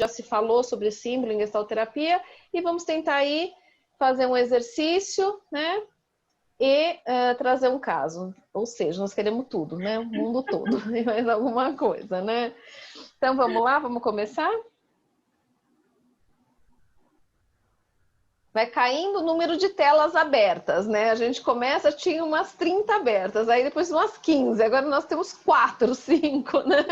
já se falou sobre símbolo em gestalterapia, e vamos tentar aí fazer um exercício, né? E trazer um caso. Ou seja, nós queremos tudo, né? O mundo todo, e mais alguma coisa, né? Então vamos lá, vamos começar? Vai caindo o número de telas abertas, né? A gente começa, tinha umas 30 abertas, aí depois umas 15, agora nós temos 4, 5, né?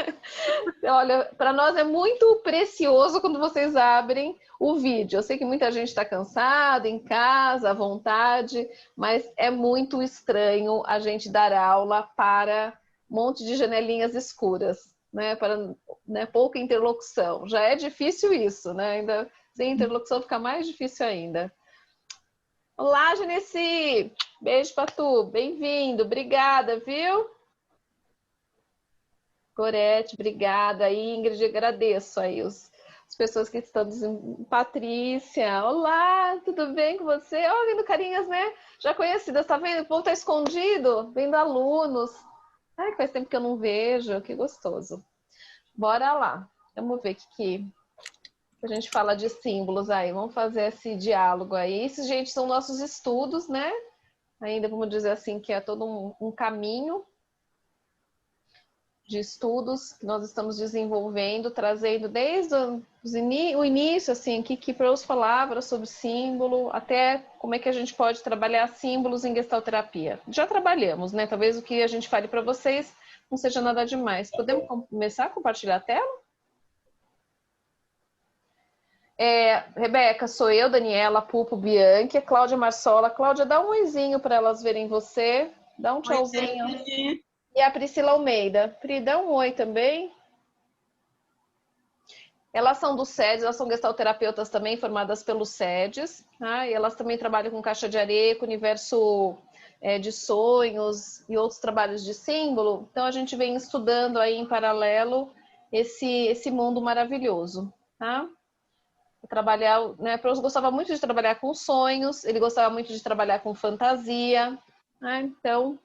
Olha, para nós é muito precioso quando vocês abrem o vídeo. Eu sei que muita gente está cansada, em casa, à vontade, mas é muito estranho a gente dar aula para um monte de janelinhas escuras, né? Para, né, pouca interlocução. Já é difícil isso, né? Ainda sem interlocução fica mais difícil ainda. Olá, Genesi! Beijo pra tu, bem-vindo, obrigada, viu? Gorete, obrigada. Ingrid, agradeço aí as pessoas que estão dizendo. Patrícia, olá, tudo bem com você? Ó, vendo carinhas, né? Já conhecidas, tá vendo? O povo tá escondido, vendo alunos. Ai, faz tempo que eu não vejo, que gostoso. Bora lá, vamos ver o que a gente fala de símbolos aí. Vamos fazer esse diálogo aí. Esses, gente, são nossos estudos, né? Ainda vamos dizer assim que é todo um caminho de estudos que nós estamos desenvolvendo, trazendo desde o início, assim, que Proust falava sobre símbolo, até como é que a gente pode trabalhar símbolos em gestalterapia. Já trabalhamos, né? Talvez o que a gente fale para vocês não seja nada demais. Podemos começar a compartilhar a tela? Rebeca, sou eu, Daniela, Pupo, Bianchi, Cláudia Marsola. Cláudia, dá um oizinho para elas verem você. Dá um tchauzinho. Oi, e a Priscila Almeida. Pri, dá um oi também. Elas são do SEDES, elas são gestalterapeutas também, formadas pelo SEDES. Tá? E elas também trabalham com caixa de areia, com universo de sonhos e outros trabalhos de símbolo. Então, a gente vem estudando aí em paralelo esse mundo maravilhoso. Tá? Trabalhar, né? Proust gostava muito de trabalhar com sonhos, ele gostava muito de trabalhar com fantasia, né? Então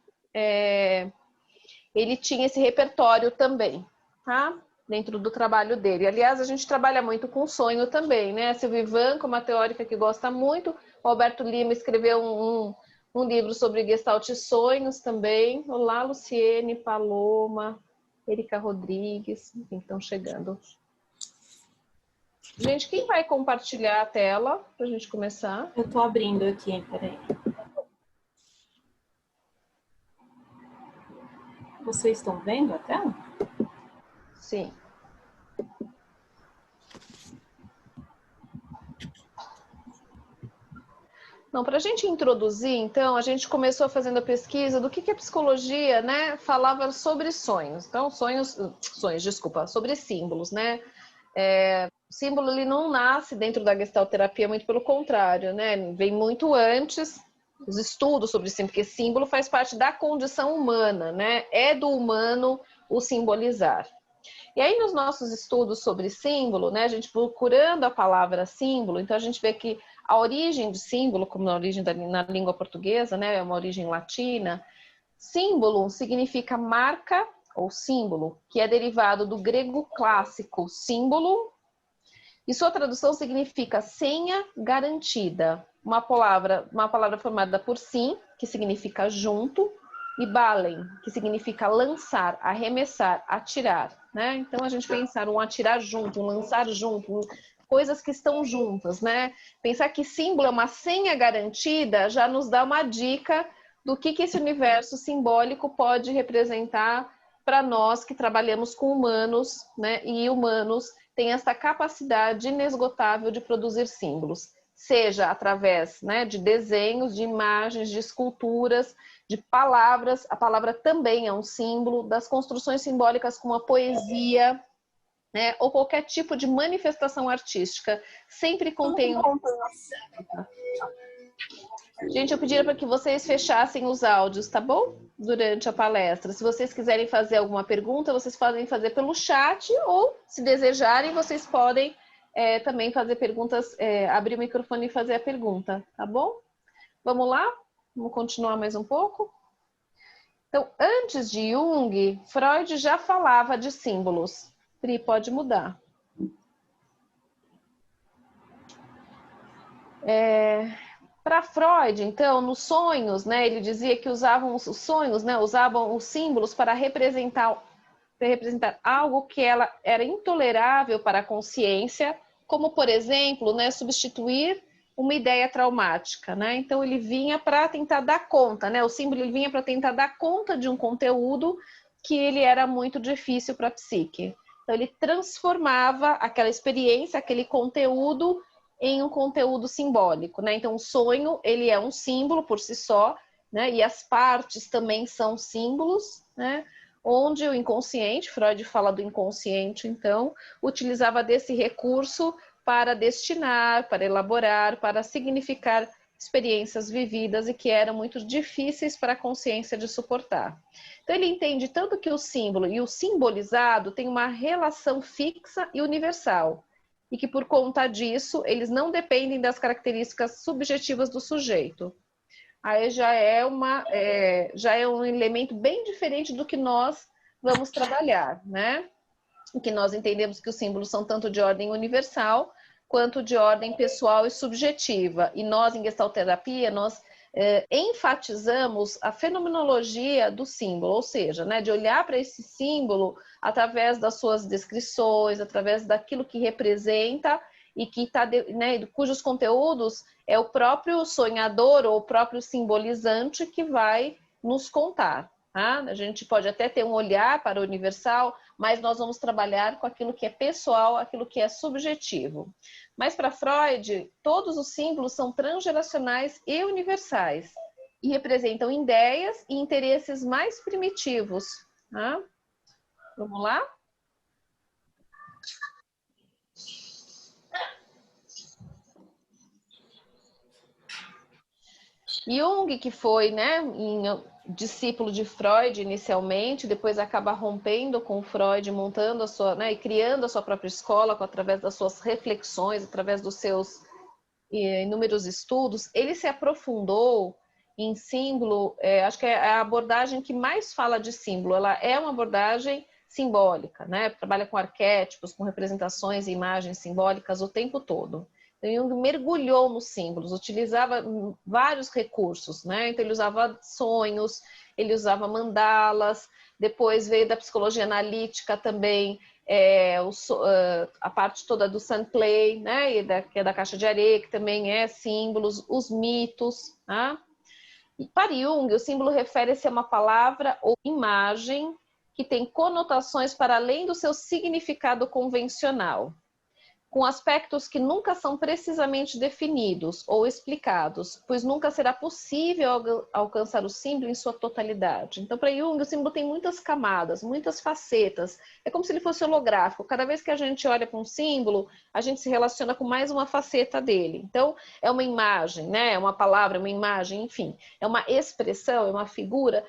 ele tinha esse repertório também, tá? Dentro do trabalho dele. Aliás, a gente trabalha muito com sonho também, né? A Silvia Ivanco, uma teórica que gosta muito, o Alberto Lima escreveu um livro sobre Gestalt e sonhos também. Olá, Luciene, Paloma, Erika Rodrigues, enfim, estão chegando. Gente, quem vai compartilhar a tela para a gente começar? Eu estou abrindo aqui, peraí. Vocês estão vendo a tela? Sim. Não, para a gente introduzir, então, a gente começou fazendo a pesquisa do que a psicologia, né, falava sobre sonhos. Então, sobre símbolos, né? O símbolo, ele não nasce dentro da gestalterapia, muito pelo contrário, né? Vem muito antes os estudos sobre símbolo, porque símbolo faz parte da condição humana, né? É do humano o simbolizar. E aí, nos nossos estudos sobre símbolo, né, a gente procurando a palavra símbolo, então a gente vê que a origem de símbolo, como na origem na língua portuguesa, né, é uma origem latina, símbolo significa marca ou símbolo, que é derivado do grego clássico símbolo, e sua tradução significa senha garantida. Uma palavra formada por sim, que significa junto, e balen, que significa lançar, arremessar, atirar, né? Então a gente pensar um atirar junto, um lançar junto, coisas que estão juntas, né? Pensar que símbolo é uma senha garantida já nos dá uma dica do que esse universo simbólico pode representar para nós que trabalhamos com humanos, né? E humanos têm essa capacidade inesgotável de produzir símbolos, seja através, né, de desenhos, de imagens, de esculturas, de palavras. A palavra também é um símbolo, das construções simbólicas como a poesia, né, ou qualquer tipo de manifestação artística, sempre contém uma... Gente, eu pediria para que vocês fechassem os áudios, tá bom? Durante a palestra. Se vocês quiserem fazer alguma pergunta, vocês podem fazer pelo chat, ou, se desejarem, vocês podem também fazer perguntas, abrir o microfone e fazer a pergunta, tá bom? Vamos lá? Vamos continuar mais um pouco? Então, antes de Jung, Freud já falava de símbolos. Pri, pode mudar. Para Freud, então, nos sonhos, né, ele dizia que usavam os sonhos, né, usavam os símbolos para representar algo que ela era intolerável para a consciência, como, por exemplo, né, substituir uma ideia traumática, né? Então ele vinha para tentar dar conta, né? O símbolo ele vinha para tentar dar conta de um conteúdo que ele era muito difícil para a psique. Então ele transformava aquela experiência, aquele conteúdo em um conteúdo simbólico, né? Então o sonho, ele é um símbolo por si só, né? E as partes também são símbolos, né? Onde o inconsciente, Freud fala do inconsciente, então, utilizava desse recurso para destinar, para elaborar, para significar experiências vividas e que eram muito difíceis para a consciência de suportar. Então ele entende tanto que o símbolo e o simbolizado têm uma relação fixa e universal, e que por conta disso eles não dependem das características subjetivas do sujeito. Aí já é um elemento bem diferente do que nós vamos trabalhar, né? Em que nós entendemos que os símbolos são tanto de ordem universal quanto de ordem pessoal e subjetiva. E nós, em gestalterapia, nós enfatizamos a fenomenologia do símbolo, ou seja, né, de olhar para esse símbolo através das suas descrições, através daquilo que representa e que tá, né, cujos conteúdos é o próprio sonhador ou o próprio simbolizante que vai nos contar. Tá? A gente pode até ter um olhar para o universal, mas nós vamos trabalhar com aquilo que é pessoal, aquilo que é subjetivo. Mas para Freud, todos os símbolos são transgeracionais e universais e representam ideias e interesses mais primitivos. Tá? Vamos lá? Jung, que foi, né, discípulo de Freud inicialmente, depois acaba rompendo com Freud, montando a sua, né, e criando a sua própria escola através das suas reflexões, através dos seus inúmeros estudos. Ele se aprofundou em símbolo, acho que é a abordagem que mais fala de símbolo. Ela é uma abordagem simbólica, né? Trabalha com arquétipos, com representações e imagens simbólicas o tempo todo. Então, Jung mergulhou nos símbolos, utilizava vários recursos, né? Então, ele usava sonhos, ele usava mandalas, depois veio da psicologia analítica também, a parte toda do Sunplay, né? Que é da caixa de areia, que também é símbolos, os mitos, né? E para Jung, o símbolo refere-se a uma palavra ou imagem que tem conotações para além do seu significado convencional, com aspectos que nunca são precisamente definidos ou explicados, pois nunca será possível alcançar o símbolo em sua totalidade. Então, para Jung, o símbolo tem muitas camadas, muitas facetas. É como se ele fosse holográfico. Cada vez que a gente olha para um símbolo, a gente se relaciona com mais uma faceta dele. Então, é uma imagem, né? É uma palavra, uma imagem, enfim. É uma expressão, é uma figura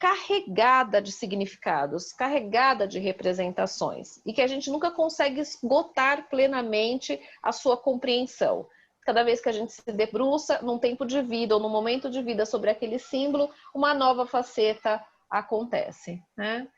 carregada de significados, carregada de representações, e que a gente nunca consegue esgotar plenamente a sua compreensão. Cada vez que a gente se debruça num tempo de vida ou num momento de vida sobre aquele símbolo, uma nova faceta acontece, né?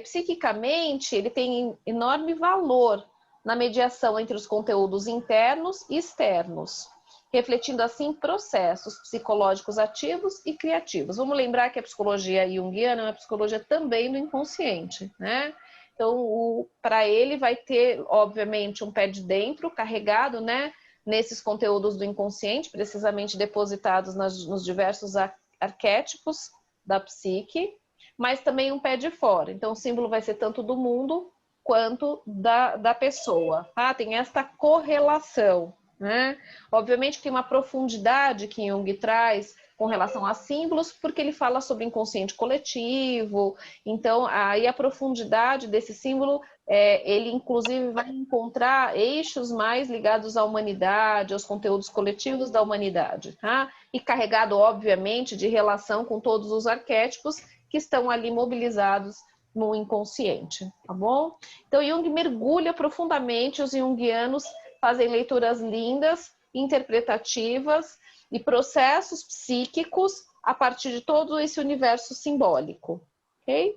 Psiquicamente, ele tem enorme valor na mediação entre os conteúdos internos e externos, refletindo assim processos psicológicos ativos e criativos. Vamos lembrar que a psicologia junguiana é uma psicologia também do inconsciente, né? Então, para ele vai ter, obviamente, um pé de dentro carregado, né, nesses conteúdos do inconsciente, precisamente depositados nos diversos arquétipos da psique, mas também um pé de fora. Então, o símbolo vai ser tanto do mundo quanto da pessoa, tá? Tem esta correlação, né? Obviamente que tem uma profundidade que Jung traz com relação a símbolos, porque ele fala sobre inconsciente coletivo. Então, aí a profundidade desse símbolo, ele inclusive vai encontrar eixos mais ligados à humanidade, aos conteúdos coletivos da humanidade, tá? E carregado, obviamente, de relação com todos os arquétipos que estão ali mobilizados no inconsciente, tá bom? Então, Jung mergulha profundamente, os junguianos fazem leituras lindas, interpretativas e processos psíquicos a partir de todo esse universo simbólico, ok?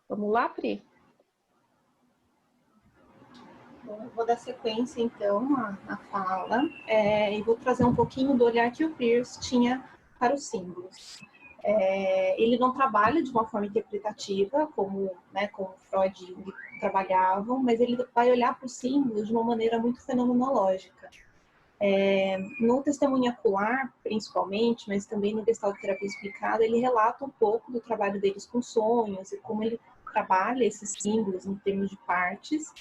Vamos lá, Pri? Eu vou dar sequência, então, à fala, e vou trazer um pouquinho do olhar que o Peirce tinha para os símbolos. Ele não trabalha de uma forma interpretativa, como Freud trabalhavam, mas ele vai olhar para os símbolos de uma maneira muito fenomenológica. No testemunho ocular, principalmente, mas também no Gestalt Terapia Explicada, ele relata um pouco do trabalho deles com sonhos e como ele trabalha esses símbolos em termos de partes,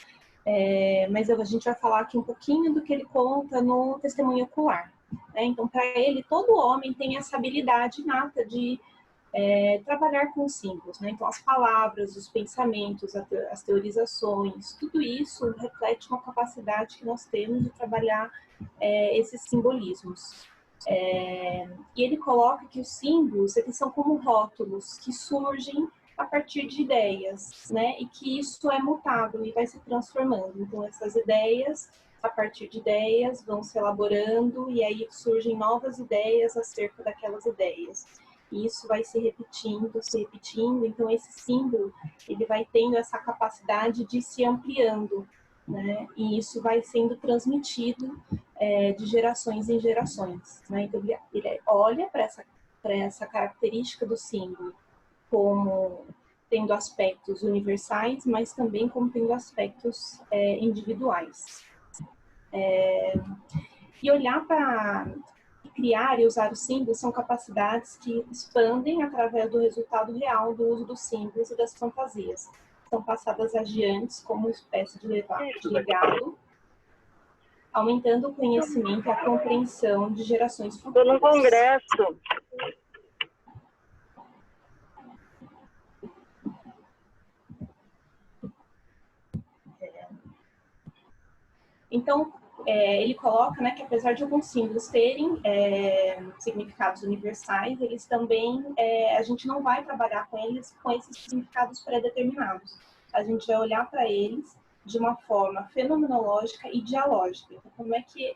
mas a gente vai falar aqui um pouquinho do que ele conta no testemunho ocular. Então, para ele, todo homem tem essa habilidade inata de trabalhar com símbolos. Então, as palavras, os pensamentos, as teorizações, tudo isso reflete uma capacidade que nós temos de trabalhar esses simbolismos. E ele coloca que os símbolos eles são como rótulos que surgem a partir de ideias, e que isso é mutável e vai se transformando. Então, essas ideias, a partir de ideias, vão se elaborando e aí surgem novas ideias acerca daquelas ideias. E isso vai se repetindo. Então, esse símbolo, ele vai tendo essa capacidade de se ampliando, e isso vai sendo transmitido de gerações em gerações. Então, ele olha para essa característica do símbolo como tendo aspectos universais, mas também como tendo aspectos individuais. E olhar para criar e usar os símbolos são capacidades que expandem através do resultado real do uso dos símbolos e das fantasias. São passadas adiante como uma espécie de legado, aumentando o conhecimento e a compreensão de gerações futuras. Estou num congresso. Então, ele coloca que apesar de alguns símbolos terem significados universais, eles também, a gente não vai trabalhar com eles com esses significados pré-determinados. A gente vai olhar para eles de uma forma fenomenológica e dialógica. Então, como é que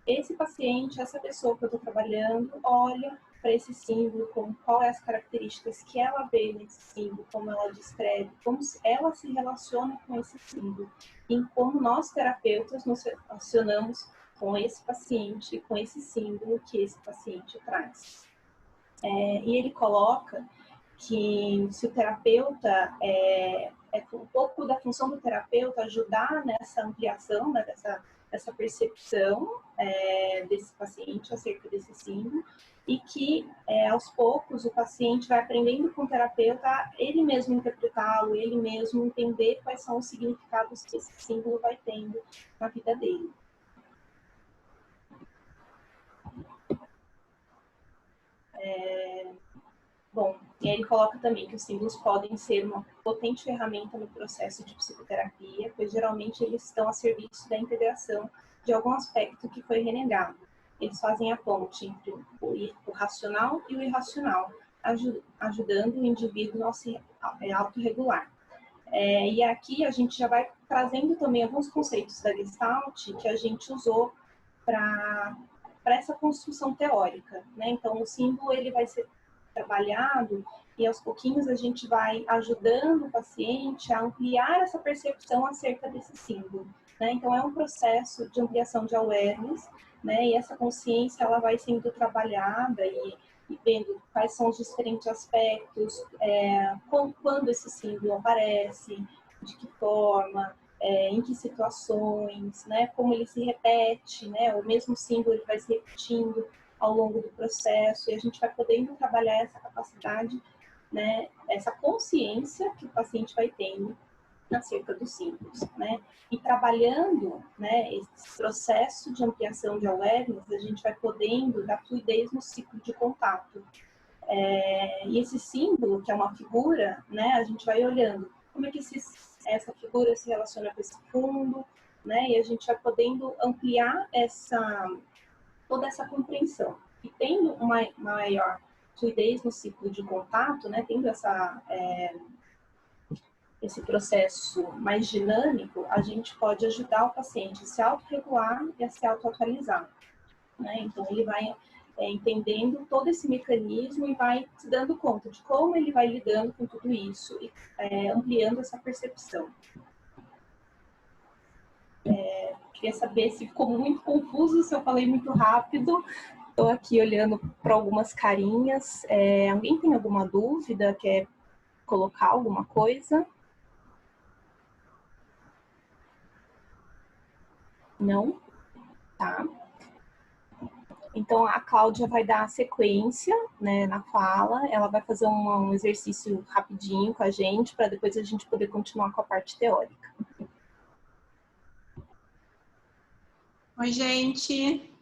esse paciente, essa pessoa que eu estou trabalhando, olha para esse símbolo, qual é as características que ela vê nesse símbolo, como ela descreve, como ela se relaciona com esse símbolo, e como nós, terapeutas, nos relacionamos com esse paciente, com esse símbolo que esse paciente traz. E ele coloca que se o terapeuta, um pouco da função do terapeuta ajudar nessa ampliação, dessa percepção desse paciente acerca desse símbolo, e que aos poucos o paciente vai aprendendo com o terapeuta a ele mesmo interpretá-lo, ele mesmo entender quais são os significados que esse símbolo vai tendo na vida dele. Bom, e aí ele coloca também que os símbolos podem ser uma potente ferramenta no processo de psicoterapia, pois geralmente eles estão a serviço da integração de algum aspecto que foi renegado. Eles fazem a ponte entre o racional e o irracional, ajudando o indivíduo a se autorregular. E aqui a gente já vai trazendo também alguns conceitos da Gestalt que a gente usou para essa construção teórica. Então, o símbolo ele vai ser trabalhado e aos pouquinhos a gente vai ajudando o paciente a ampliar essa percepção acerca desse símbolo. Então, é um processo de ampliação de awareness, e essa consciência ela vai sendo trabalhada e vendo quais são os diferentes aspectos, quando esse símbolo aparece, de que forma, em que situações, como ele se repete, o mesmo símbolo ele vai se repetindo ao longo do processo, e a gente vai podendo trabalhar essa capacidade, essa consciência que o paciente vai tendo acerca dos símbolos, E trabalhando, esse processo de ampliação de awareness, a gente vai podendo dar fluidez no ciclo de contato. E esse símbolo, que é uma figura, a gente vai olhando como é que essa figura se relaciona com esse fundo, e a gente vai podendo ampliar toda essa compreensão. E tendo uma maior fluidez no ciclo de contato, tendo esse processo mais dinâmico, a gente pode ajudar o paciente a se autorregular e a se autoatualizar. Então, ele vai entendendo todo esse mecanismo e vai se dando conta de como ele vai lidando com tudo isso e ampliando essa percepção. Queria saber se ficou muito confuso, se eu falei muito rápido. Estou aqui olhando para algumas carinhas. Alguém tem alguma dúvida? Quer colocar alguma coisa? Não? Tá. Então, a Cláudia vai dar a sequência, né, na fala. Ela vai fazer um exercício rapidinho com a gente, para depois a gente poder continuar com a parte teórica. Oi, gente.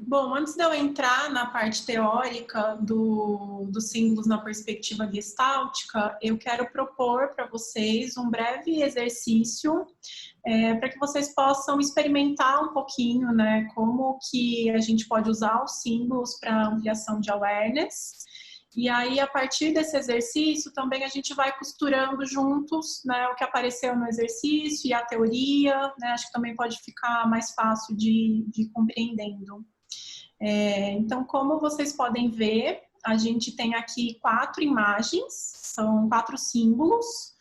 Bom, antes de eu entrar na parte teórica dos símbolos na perspectiva gestáltica, eu quero propor para vocês um breve exercício para que vocês possam experimentar um pouquinho, né, como que a gente pode usar os símbolos para ampliação de awareness. E aí, a partir desse exercício, também a gente vai costurando juntos, né, o que apareceu no exercício e a teoria, né, acho que também pode ficar mais fácil de ir compreendendo. Então, como vocês podem ver, a gente tem aqui 4 imagens, são 4 símbolos.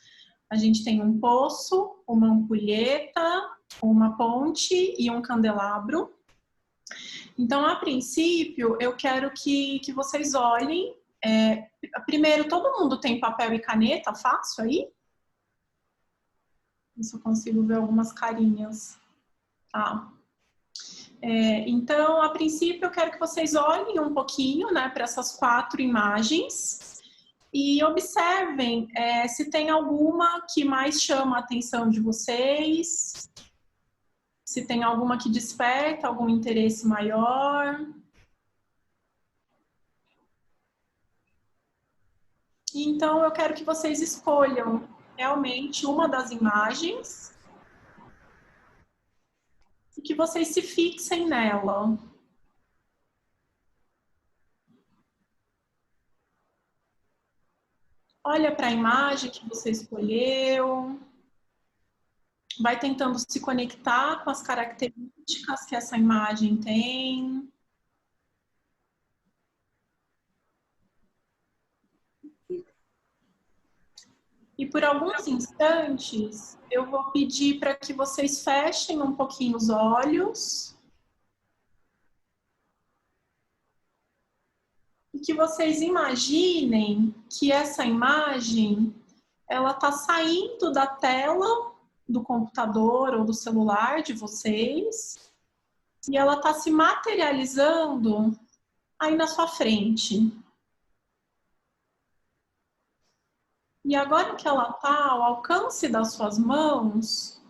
A gente tem um poço, uma ampulheta, uma ponte e um candelabro. Então, a princípio, eu quero que vocês olhem. Primeiro, todo mundo tem papel e caneta fácil aí? Se eu consigo ver algumas carinhas. Tá. Então, a princípio, eu quero que vocês olhem um pouquinho, né, para essas 4 imagens e observem se tem alguma que mais chama a atenção de vocês, se tem alguma que desperta algum interesse maior. Então, eu quero que vocês escolham realmente uma das imagens e que vocês se fixem nela. Olha para a imagem que você escolheu. Vai tentando se conectar com as características que essa imagem tem. E por alguns instantes, eu vou pedir para que vocês fechem um pouquinho os olhos. E que vocês imaginem que essa imagem, ela está saindo da tela do computador ou do celular de vocês e ela está se materializando aí na sua frente. E agora que ela está ao alcance das suas mãos,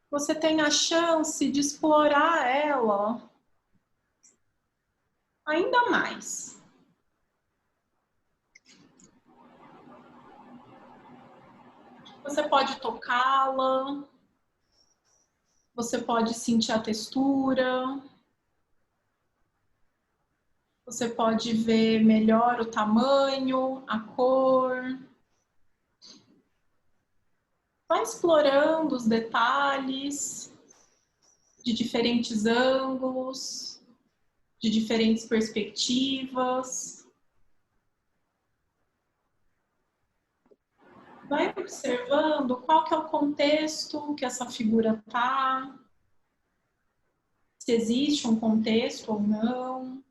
você tem a chance de explorar ela ainda mais. Você pode tocá-la, você pode sentir a textura, você pode ver melhor o tamanho, a cor. Vai explorando os detalhes de diferentes ângulos, de diferentes perspectivas. Vai observando qual que é o contexto que essa figura está, se existe um contexto ou não.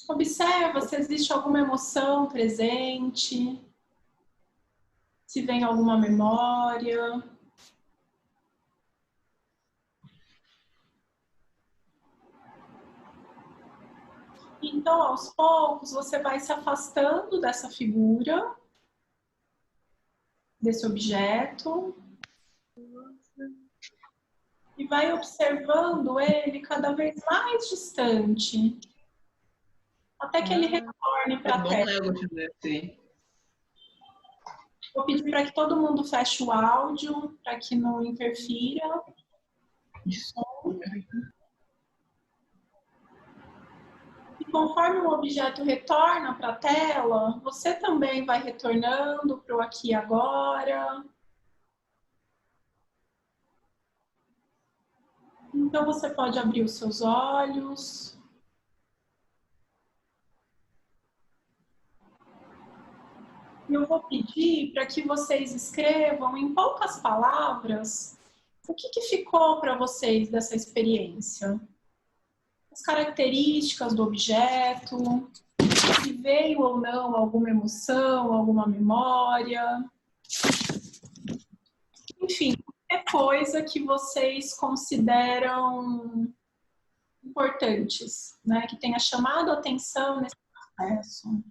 Observa se existe alguma emoção presente, se vem alguma memória. Então, aos poucos, você vai se afastando dessa figura, desse objeto, e vai observando ele cada vez mais distante, até que ele retorne para a Terra. Vou pedir para que todo mundo feche o áudio, para que não interfira. E conforme o objeto retorna para a tela, você também vai retornando para o aqui e agora. Então você pode abrir os seus olhos. eu vou pedir para que vocês escrevam em poucas palavras o que ficou para vocês dessa experiência. As características do objeto, se veio ou não alguma emoção, alguma memória. Enfim, qualquer coisa que vocês consideram importantes, né? Que tenha chamado a atenção nesse processo.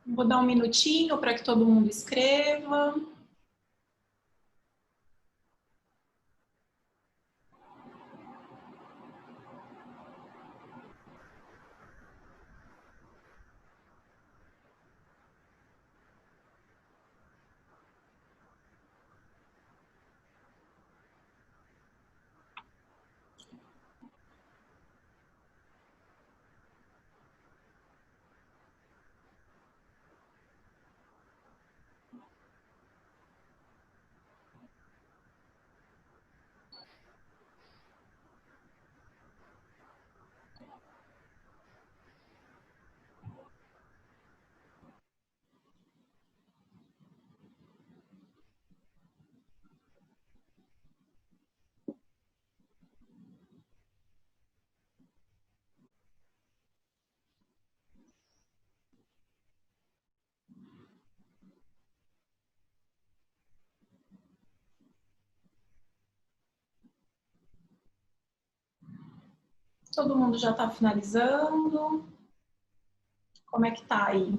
Vou dar um minutinho para que todo mundo escreva. Todo mundo já está finalizando? Como é que tá aí?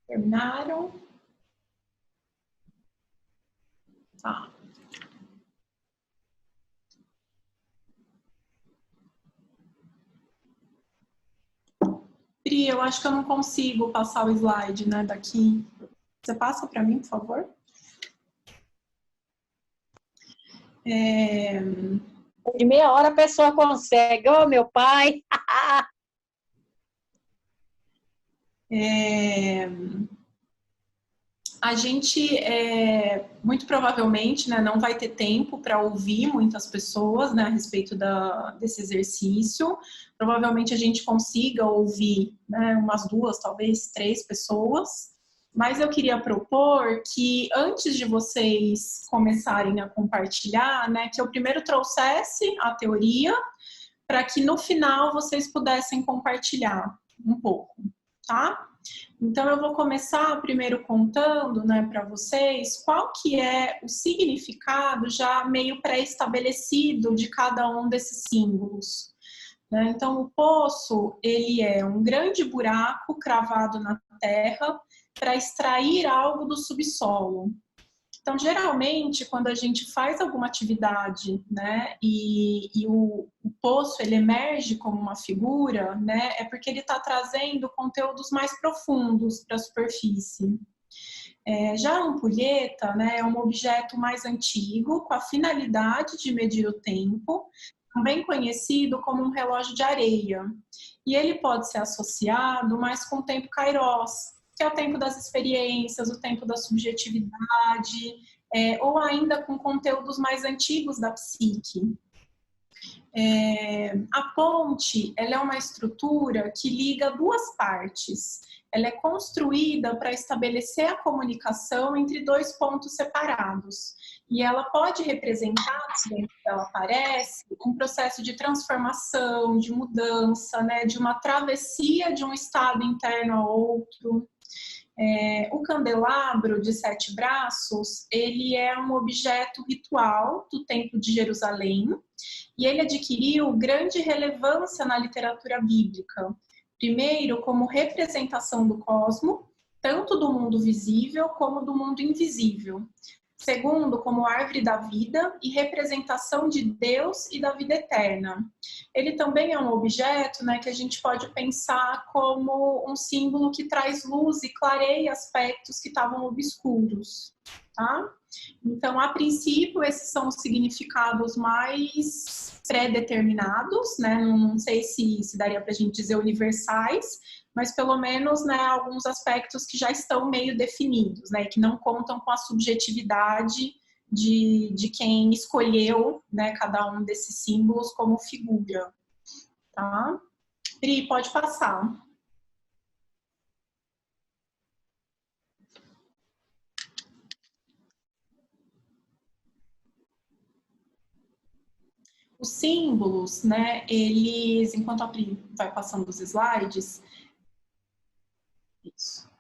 Terminaram? Tá. Pri, eu acho que eu não consigo passar o slide, né, daqui. Você passa para mim, por favor? De meia hora a pessoa consegue. Ô, meu pai! A gente, muito provavelmente, né, não vai ter tempo para ouvir muitas pessoas, né, a respeito desse exercício. Provavelmente a gente consiga ouvir, né, umas 2, talvez 3 pessoas. Mas eu queria propor que, antes de vocês começarem a compartilhar, né, que eu primeiro trouxesse a teoria, para que no final vocês pudessem compartilhar um pouco, tá? Então, eu vou começar primeiro contando, né, para vocês qual que é o significado já meio pré-estabelecido de cada um desses símbolos, né? Então, o poço, ele é um grande buraco cravado na terra para extrair algo do subsolo. Então, geralmente, quando a gente faz alguma atividade, né, e o poço ele emerge como uma figura, né, é porque ele está trazendo conteúdos mais profundos para a superfície. Já a ampulheta, né, é um objeto mais antigo, com a finalidade de medir o tempo, também conhecido como um relógio de areia. E ele pode ser associado mais com o tempo Kairos, que é o tempo das experiências, o tempo da subjetividade, ou ainda com conteúdos mais antigos da psique. A ponte, ela é uma estrutura que liga 2 partes. Ela é construída para estabelecer a comunicação entre 2 pontos separados. E ela pode representar, dentro que ela aparece, um processo de transformação, de mudança, né, de uma travessia de um estado interno a outro. O candelabro de 7 braços, ele é um objeto ritual do Templo de Jerusalém e ele adquiriu grande relevância na literatura bíblica. Primeiro, como representação do cosmo, tanto do mundo visível como do mundo invisível. Segundo, como árvore da vida e representação de Deus e da vida eterna. Ele também é um objeto, né, que a gente pode pensar como um símbolo que traz luz e clareia aspectos que estavam obscuros, tá? Então, a princípio, esses são os significados mais pré-determinados, né? Não sei se daria para a gente dizer universais, mas pelo menos, né, alguns aspectos que já estão meio definidos, né, que não contam com a subjetividade de quem escolheu, né, cada um desses símbolos como figura, tá? Pri, pode passar. Os símbolos, né, eles, enquanto a Pri vai passando os slides, isso.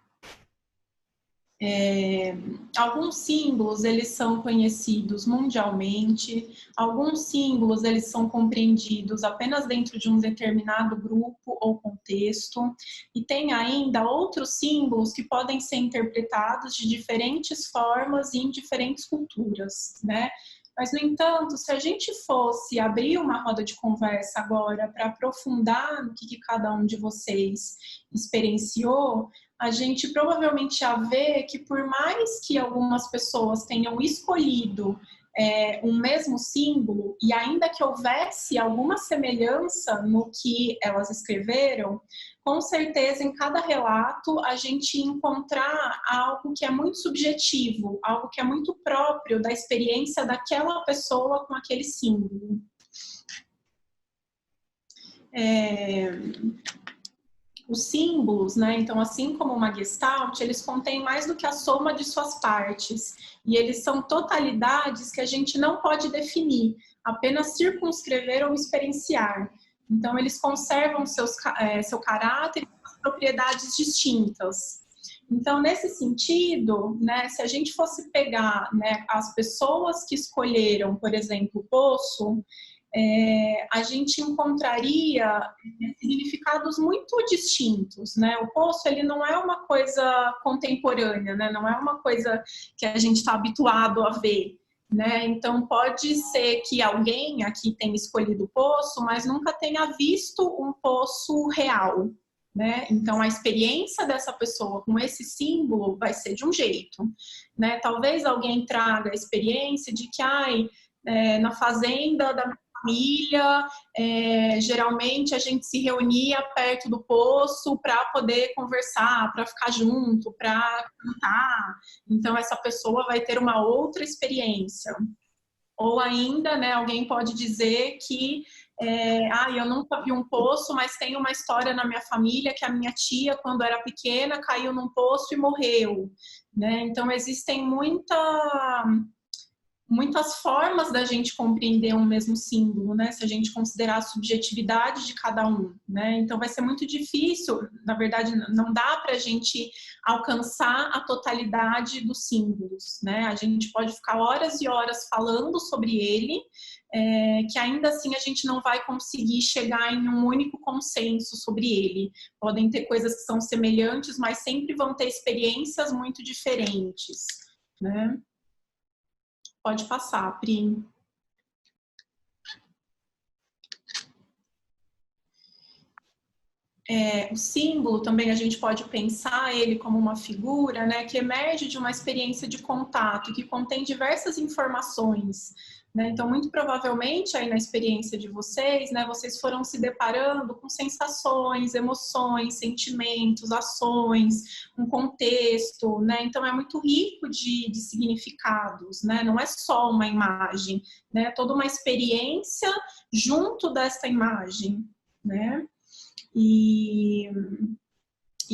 Alguns símbolos, eles são conhecidos mundialmente, alguns símbolos, eles são compreendidos apenas dentro de um determinado grupo ou contexto, e tem ainda outros símbolos que podem ser interpretados de diferentes formas e em diferentes culturas, né? Mas, no entanto, se a gente fosse abrir uma roda de conversa agora para aprofundar no que cada um de vocês experienciou, a gente provavelmente ia ver que, por mais que algumas pessoas tenham escolhido um mesmo símbolo, e ainda que houvesse alguma semelhança no que elas escreveram, com certeza em cada relato a gente ia encontrar algo que é muito subjetivo, algo que é muito próprio da experiência daquela pessoa com aquele símbolo. Os símbolos, né, então assim como uma Gestalt, eles contêm mais do que a soma de suas partes, e eles são totalidades que a gente não pode definir, apenas circunscrever ou experienciar. Então eles conservam seu caráter e suas propriedades distintas. Então, nesse sentido, né, se a gente fosse pegar, né, as pessoas que escolheram, por exemplo, o poço, a gente encontraria significados muito distintos, né? O poço, ele não é uma coisa contemporânea, né? Não é uma coisa que a gente está habituado a ver, né? Então, pode ser que alguém aqui tenha escolhido o poço, mas nunca tenha visto um poço real, né? Então, a experiência dessa pessoa com esse símbolo vai ser de um jeito, né? Talvez alguém traga a experiência de que, na fazenda da família, geralmente a gente se reunia perto do poço para poder conversar, para ficar junto, para cantar. Então, essa pessoa vai ter uma outra experiência. Ou ainda, né, alguém pode dizer que eu nunca vi um poço, mas tem uma história na minha família que a minha tia, quando era pequena, caiu num poço e morreu, né? Então, existem muitas formas da gente compreender um mesmo símbolo, né? Se a gente considerar a subjetividade de cada um, né? Então vai ser muito difícil, na verdade, não dá para a gente alcançar a totalidade dos símbolos, né? A gente pode ficar horas e horas falando sobre ele, que ainda assim a gente não vai conseguir chegar em um único consenso sobre ele. Podem ter coisas que são semelhantes, mas sempre vão ter experiências muito diferentes, né? Pode passar, Pri. O símbolo também a gente pode pensar ele como uma figura, né, que emerge de uma experiência de contato, que contém diversas informações, né? Então, muito provavelmente, aí na experiência de vocês, né, vocês foram se deparando com sensações, emoções, sentimentos, ações, um contexto, né? Então, é muito rico de significados, né? Não é só uma imagem, né? Toda uma experiência junto desta imagem, né? E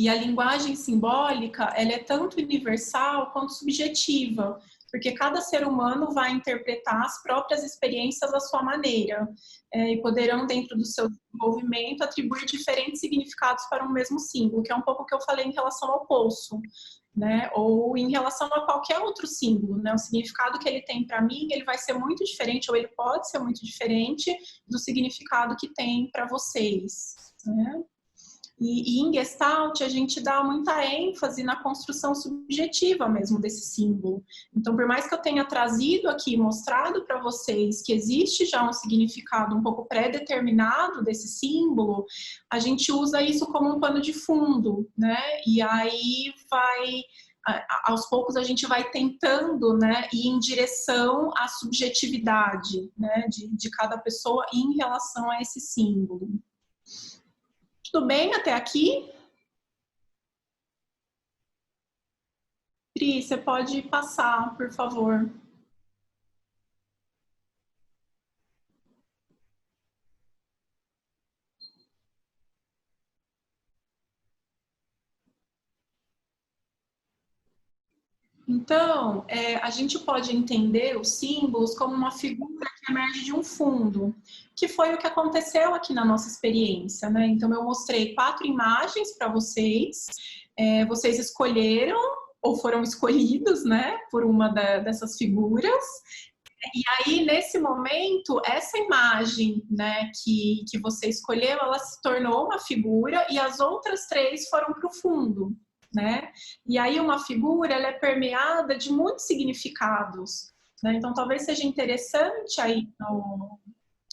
a linguagem simbólica, ela é tanto universal quanto subjetiva, porque cada ser humano vai interpretar as próprias experiências à sua maneira, e poderão, dentro do seu desenvolvimento, atribuir diferentes significados para um mesmo símbolo, que é um pouco o que eu falei em relação ao poço, né? Ou em relação a qualquer outro símbolo, né? O significado que ele tem para mim, ele vai ser muito diferente, ou ele pode ser muito diferente do significado que tem para vocês, né? E em Gestalt, a gente dá muita ênfase na construção subjetiva mesmo desse símbolo. Então, por mais que eu tenha trazido aqui, mostrado para vocês que existe já um significado um pouco pré-determinado desse símbolo, a gente usa isso como um pano de fundo, né? E aí aos poucos a gente vai tentando, né, ir em direção à subjetividade, né, de cada pessoa em relação a esse símbolo. Tudo bem até aqui? Pri, você pode passar, por favor. Então, a gente pode entender os símbolos como uma figura que emerge de um fundo, que foi o que aconteceu aqui na nossa experiência, né? Então, eu mostrei 4 imagens para vocês, vocês escolheram ou foram escolhidos, né, por uma dessas figuras. E aí, nesse momento, essa imagem, né, que você escolheu, ela se tornou uma figura e as outras 3 foram para o fundo, né? E aí uma figura, ela é permeada de muitos significados, né? Então, talvez seja interessante aí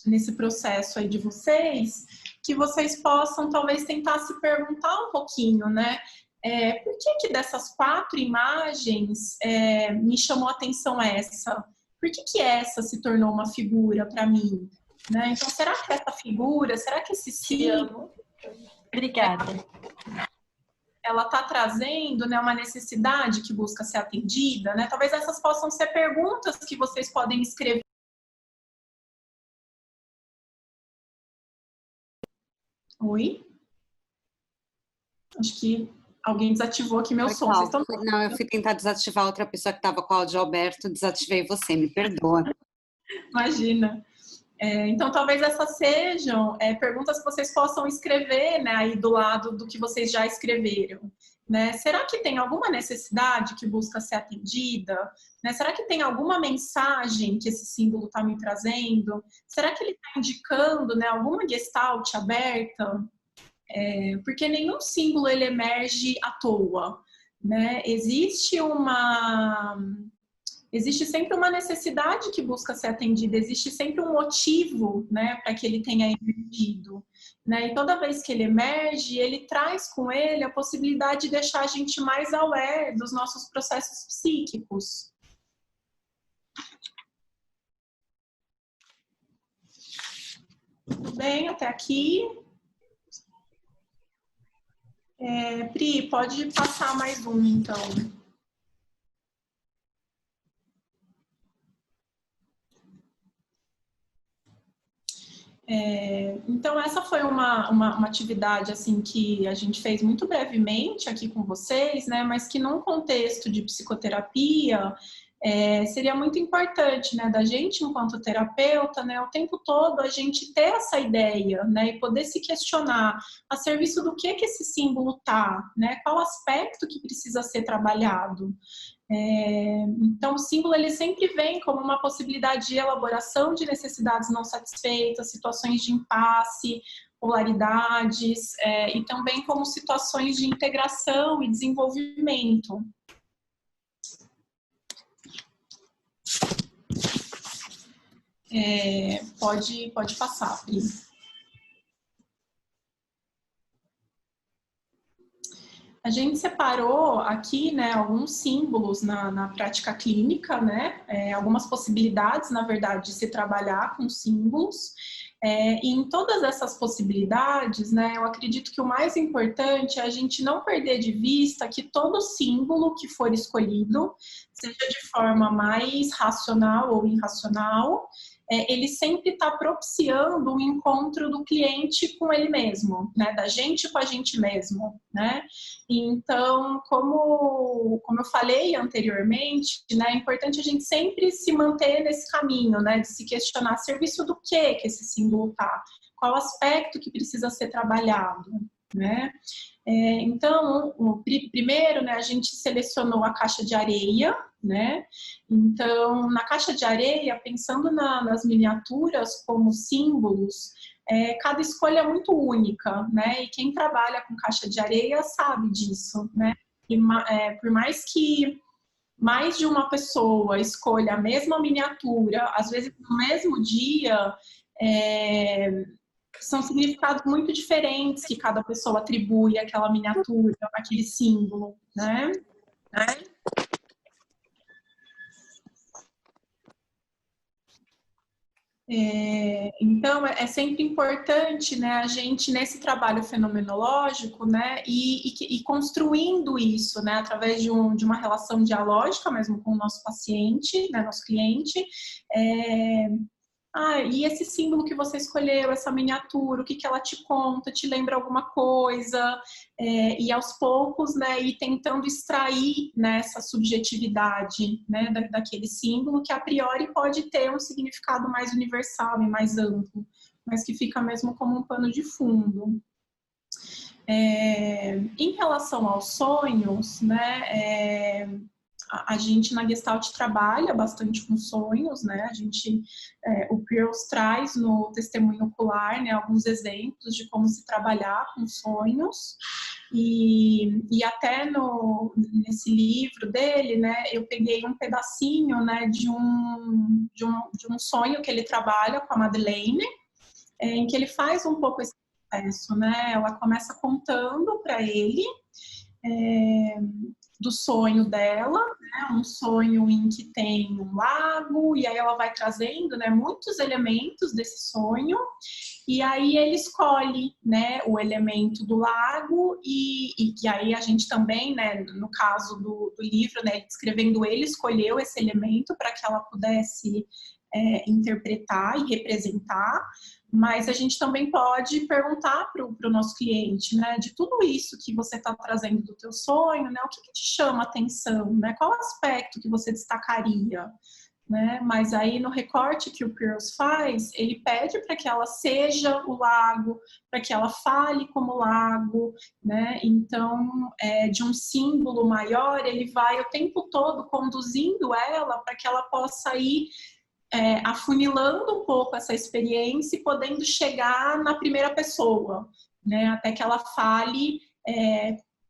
nesse processo aí de vocês, que vocês possam talvez tentar se perguntar um pouquinho, né? Por que dessas 4 imagens me chamou a atenção essa? Por que essa se tornou uma figura para mim? Né? Então, será que essa figura, será que esse símbolo... Obrigada. Ela está trazendo, né, uma necessidade que busca ser atendida, né? Talvez essas possam ser perguntas que vocês podem escrever. Oi? Acho que alguém desativou aqui meu som. Vocês estão... Não, eu fui tentar desativar outra pessoa que estava com o áudio aberto, desativei você, me perdoa. Imagina. Então, talvez essas sejam perguntas que vocês possam escrever, né, aí do lado do que vocês já escreveram. Né? Será que tem alguma necessidade que busca ser atendida? Né? Será que tem alguma mensagem que esse símbolo está me trazendo? Será que ele está indicando, né, alguma gestalt aberta? Porque nenhum símbolo ele emerge à toa. Né? Existe sempre uma necessidade que busca ser atendida, existe sempre um motivo, né, para que ele tenha emergido. Né? E toda vez que ele emerge, ele traz com ele a possibilidade de deixar a gente mais aware dos nossos processos psíquicos. Tudo bem até aqui? Pri, pode passar mais um, então. Então, essa foi uma atividade assim, que a gente fez muito brevemente aqui com vocês, né, mas que num contexto de psicoterapia seria muito importante, né, da gente enquanto terapeuta, né, o tempo todo a gente ter essa ideia, né, e poder se questionar a serviço do que esse símbolo tá, né, qual aspecto que precisa ser trabalhado. Então, o símbolo ele sempre vem como uma possibilidade de elaboração de necessidades não satisfeitas, situações de impasse, polaridades, e também como situações de integração e desenvolvimento. Pode passar, Pri. A gente separou aqui, né, alguns símbolos na prática clínica, né, algumas possibilidades, na verdade, de se trabalhar com símbolos. E em todas essas possibilidades, né, eu acredito que o mais importante é a gente não perder de vista que todo símbolo que for escolhido, seja de forma mais racional ou irracional, ele sempre está propiciando o encontro do cliente com ele mesmo, né? Da gente com a gente mesmo, né? Então, como eu falei anteriormente, né, é importante a gente sempre se manter nesse caminho, né? De se questionar a serviço do que esse símbolo tá, qual aspecto que precisa ser trabalhado, né? Então, primeiro, né, a gente selecionou a caixa de areia, né? Então, na caixa de areia, pensando nas miniaturas como símbolos, cada escolha é muito única, né? E quem trabalha com caixa de areia sabe disso, né? E, por mais que mais de uma pessoa escolha a mesma miniatura, às vezes no mesmo dia, são significados muito diferentes que cada pessoa atribui àquela miniatura, àquele símbolo, né? Então, é sempre importante, né, a gente, nesse trabalho fenomenológico, né, e construindo isso, né, através de uma relação dialógica mesmo com o nosso paciente, né, nosso cliente. E esse símbolo que você escolheu, essa miniatura, o que ela te conta, te lembra alguma coisa? E aos poucos, né, ir tentando extrair, né, essa subjetividade, né, daquele símbolo que a priori pode ter um significado mais universal e mais amplo, mas que fica mesmo como um pano de fundo. Em relação aos sonhos, né, a gente na Gestalt trabalha bastante com sonhos, né? O Pearls traz no testemunho ocular, né, alguns exemplos de como se trabalhar com sonhos, e até nesse livro dele, né, eu peguei um pedacinho, né, de um sonho que ele trabalha com a Madeleine, em que ele faz um pouco esse processo, né? Ela começa contando para ele do sonho dela, né? Um sonho em que tem um lago, e aí ela vai trazendo, né, muitos elementos desse sonho, e aí ele escolhe, né, o elemento do lago, e aí a gente também, né, no caso do livro, né, descrevendo, ele escolheu esse elemento para que ela pudesse interpretar e representar. Mas a gente também pode perguntar para o nosso cliente, né, de tudo isso que você está trazendo do teu sonho, né, o que te chama a atenção, né, qual aspecto que você destacaria, né? Mas aí no recorte que o Pearls faz, ele pede para que ela seja o lago, para que ela fale como lago, né? Então, de um símbolo maior, ele vai o tempo todo conduzindo ela para que ela possa ir afunilando um pouco essa experiência e podendo chegar na primeira pessoa, né? Até que ela fale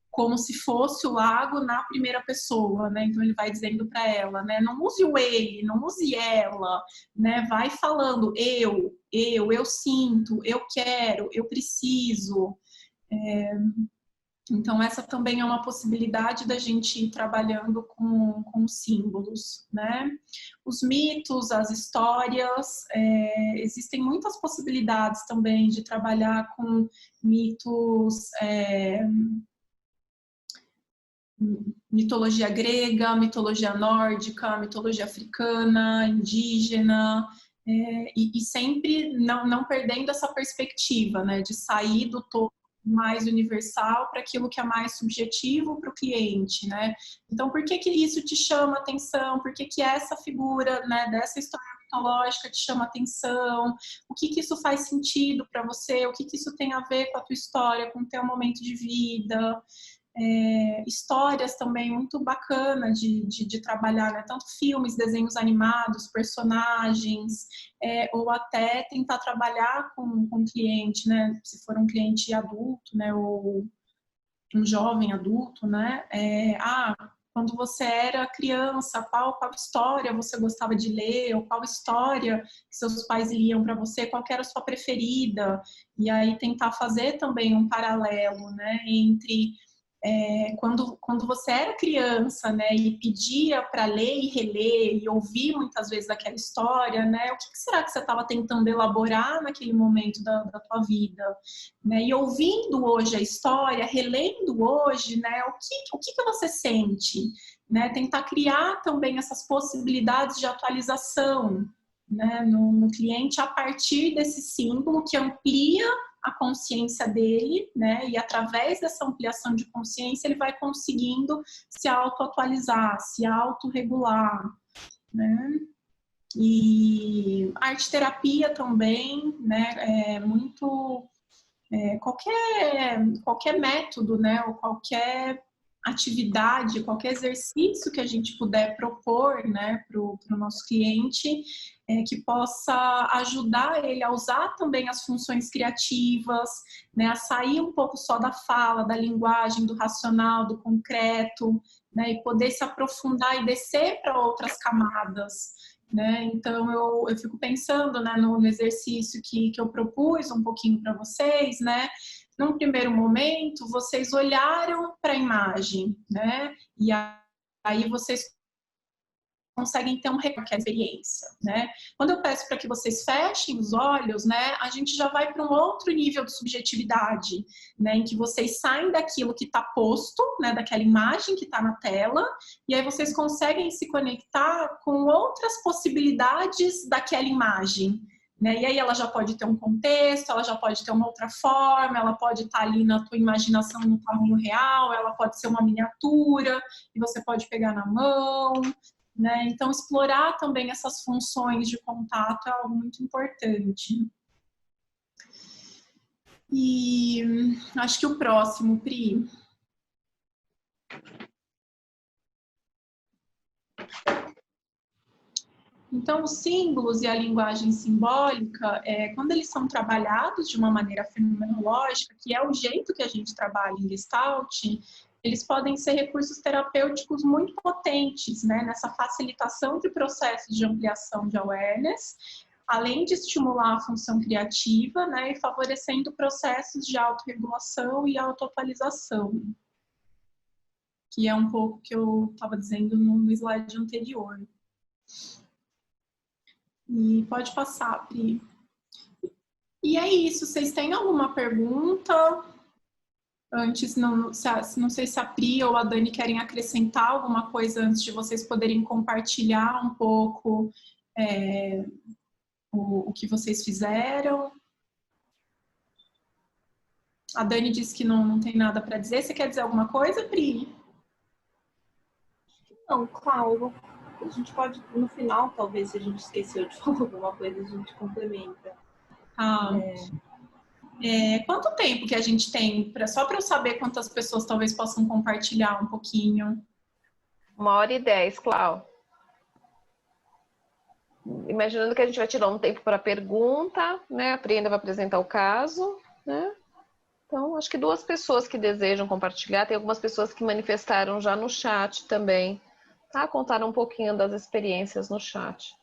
como se fosse o lago na primeira pessoa, né? Então ele vai dizendo para ela, né? Não use o ele, não use ela, né? Vai falando eu sinto, eu quero, eu preciso. Então, essa também é uma possibilidade da gente ir trabalhando com símbolos, né? Os mitos, as histórias, existem muitas possibilidades também de trabalhar com mitos, mitologia grega, mitologia nórdica, mitologia africana, indígena, e sempre não perdendo essa perspectiva, né? De sair do todo mais universal para aquilo que é mais subjetivo para o cliente, né? Então, por que isso te chama atenção? Por que essa figura, né, dessa história mitológica te chama atenção? O que isso faz sentido para você? O que isso tem a ver com a tua história, com o teu momento de vida? Histórias também muito bacana de trabalhar, né? Tanto filmes, desenhos animados, personagens, ou até tentar trabalhar com o cliente, né? Se for um cliente adulto, né? Ou um jovem adulto, né? Quando você era criança, qual história você gostava de ler, ou qual história que seus pais liam para você, qual era a sua preferida, e aí tentar fazer também um paralelo, né? Entre quando você era criança, né, e pedia para ler e reler e ouvir muitas vezes aquela história, né, o que será que você estava tentando elaborar naquele momento da tua vida, né, e ouvindo hoje a história, relendo hoje, né, o que você sente, né, tentar criar também essas possibilidades de atualização, né, no cliente a partir desse símbolo que amplia a consciência dele, né? E através dessa ampliação de consciência ele vai conseguindo se auto-atualizar, se autorregular, né? E a arte-terapia também, né? Qualquer método, né? Ou qualquer atividade, qualquer exercício que a gente puder propor, né, para o nosso cliente, que possa ajudar ele a usar também as funções criativas, né, a sair um pouco só da fala, da linguagem, do racional, do concreto, né, e poder se aprofundar e descer para outras camadas, né? Então eu fico pensando, né, no exercício que eu propus um pouquinho para vocês, né? Num primeiro momento, vocês olharam para a imagem, né? E aí vocês conseguem ter um recorte da experiência, né? Quando eu peço para que vocês fechem os olhos, né, a gente já vai para um outro nível de subjetividade, né, em que vocês saem daquilo que está posto, né, daquela imagem que está na tela, e aí vocês conseguem se conectar com outras possibilidades daquela imagem, né? E aí ela já pode ter um contexto, ela já pode ter uma outra forma, ela pode estar ali na tua imaginação no tamanho real, ela pode ser uma miniatura e você pode pegar na mão, né? Então explorar também essas funções de contato é algo muito importante. E acho que o próximo, Pri. Então, os símbolos e a linguagem simbólica, quando eles são trabalhados de uma maneira fenomenológica, que é o jeito que a gente trabalha em Gestalt, eles podem ser recursos terapêuticos muito potentes, né, nessa facilitação de processos de ampliação de awareness, além de estimular a função criativa, né, e favorecendo processos de autorregulação e autoatualização, que é um pouco o que eu estava dizendo no slide anterior. E pode passar, Pri. E é isso. Vocês têm alguma pergunta? Antes, não sei se a Pri ou a Dani querem acrescentar alguma coisa antes de vocês poderem compartilhar um pouco o que vocês fizeram. A Dani disse que não tem nada para dizer. Você quer dizer alguma coisa, Pri? Não, claro. A gente pode, no final, talvez, se a gente esqueceu de falar alguma coisa, a gente complementa. Quanto tempo que a gente tem, só para eu saber quantas pessoas talvez possam compartilhar um pouquinho? 1h10, Clau. Imaginando que a gente vai tirar um tempo para pergunta, né? A Pri ainda vai apresentar o caso, né? Então, acho que 2 pessoas que desejam compartilhar, tem algumas pessoas que manifestaram já no chat também. Tá? Contaram um pouquinho das experiências no chat.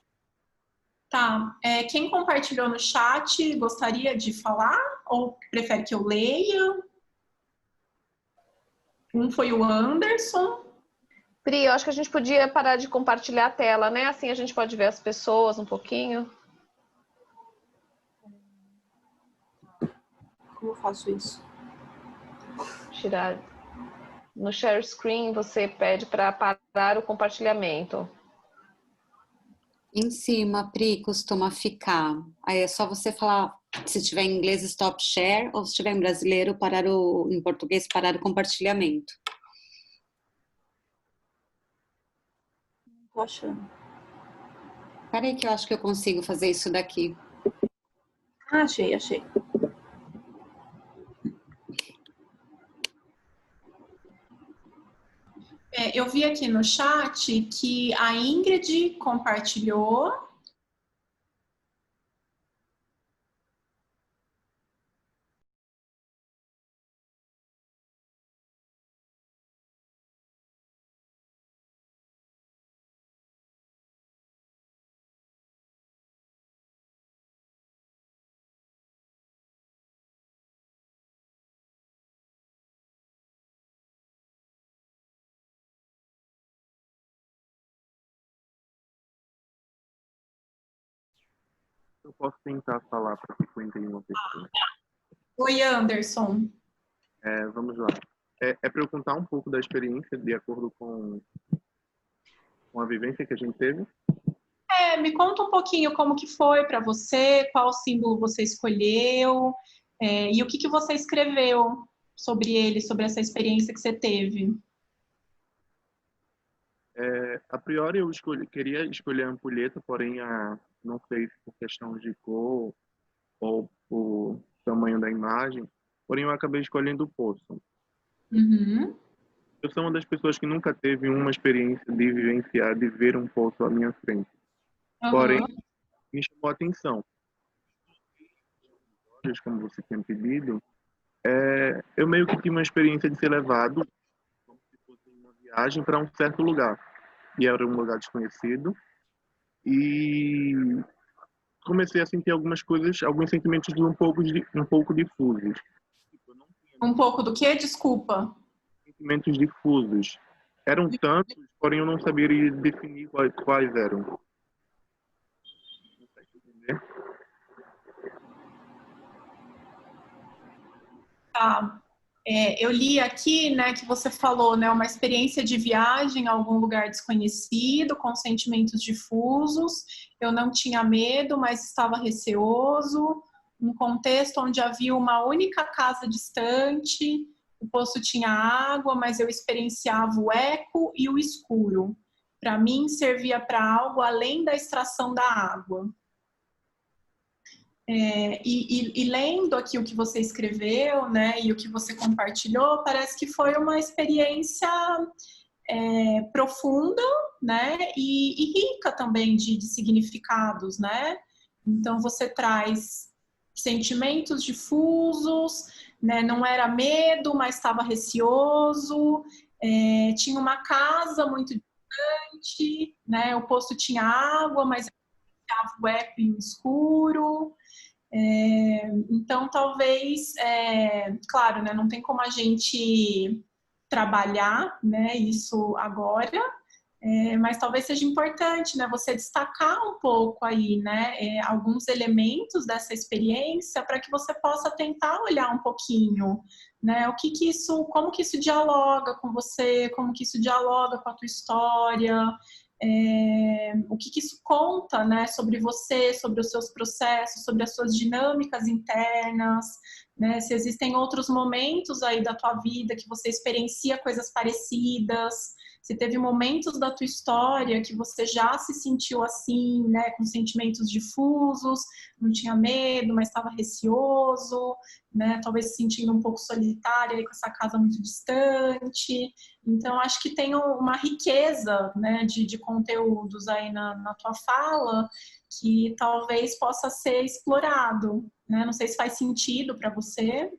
Tá. Quem compartilhou no chat gostaria de falar? Ou prefere que eu leia? Um foi o Anderson. Pri, eu acho que a gente podia parar de compartilhar a tela, né? Assim a gente pode ver as pessoas um pouquinho. Como eu faço isso? Tirar. No share screen, você pede para parar o compartilhamento. Em cima, Pri, costuma ficar. Aí é só você falar, se tiver em inglês, stop share, ou se tiver em brasileiro, em português, parar o compartilhamento. Não tô achando. Peraí que eu acho que eu consigo fazer isso daqui. Achei. Eu vi aqui no chat que a Ingrid compartilhou. Eu posso tentar falar para 51 pessoas. Oi, Anderson. Vamos lá. É para eu contar um pouco da experiência de acordo com a vivência que a gente teve? Me conta um pouquinho como que foi para você, qual símbolo você escolheu, e o que você escreveu sobre ele, sobre essa experiência que você teve. A priori eu queria escolher a ampulheta, porém não sei se por questão de cor ou por tamanho da imagem, porém eu acabei escolhendo o poço. Uhum. Eu sou uma das pessoas que nunca teve uma experiência de vivenciar, de ver um poço à minha frente. Uhum. Porém, me chamou a atenção. Como você tinha pedido, eu meio que tive uma experiência de ser levado como se fosse uma viagem para um certo lugar. E era um lugar desconhecido. E comecei a sentir algumas coisas, alguns sentimentos um pouco difusos. Um pouco do quê? Desculpa. Sentimentos difusos. Eram tantos, porém eu não saberia definir quais eram. Consegue entender? Tá. Eu li aqui, né, que você falou, né, uma experiência de viagem a algum lugar desconhecido, com sentimentos difusos. Eu não tinha medo, mas estava receoso. Um contexto onde havia uma única casa distante. O poço tinha água, mas eu experienciava o eco e o escuro. Para mim, servia para algo além da extração da água. E lendo aqui o que você escreveu, né, e o que você compartilhou, parece que foi uma experiência profunda, né, e rica também de significados, né? Então você traz sentimentos difusos, né? Não era medo, mas estava receoso. Tinha uma casa muito distante, né? O poço tinha água, mas estava o eco e o escuro. Então, talvez, claro, né, não tem como a gente trabalhar, né, isso agora, mas talvez seja importante, né, você destacar um pouco aí, né, alguns elementos dessa experiência para que você possa tentar olhar um pouquinho, né, como que isso dialoga com você, como que isso dialoga com a tua história. O que isso conta, né, sobre você, sobre os seus processos, sobre as suas dinâmicas internas, né, se existem outros momentos aí da tua vida que você experiencia coisas parecidas, se teve momentos da tua história que você já se sentiu assim, né, com sentimentos difusos, não tinha medo, mas estava receoso, né, talvez se sentindo um pouco solitária aí com essa casa muito distante. Então, acho que tem uma riqueza, né, de conteúdos aí na tua fala que talvez possa ser explorado, né? Não sei se faz sentido para você.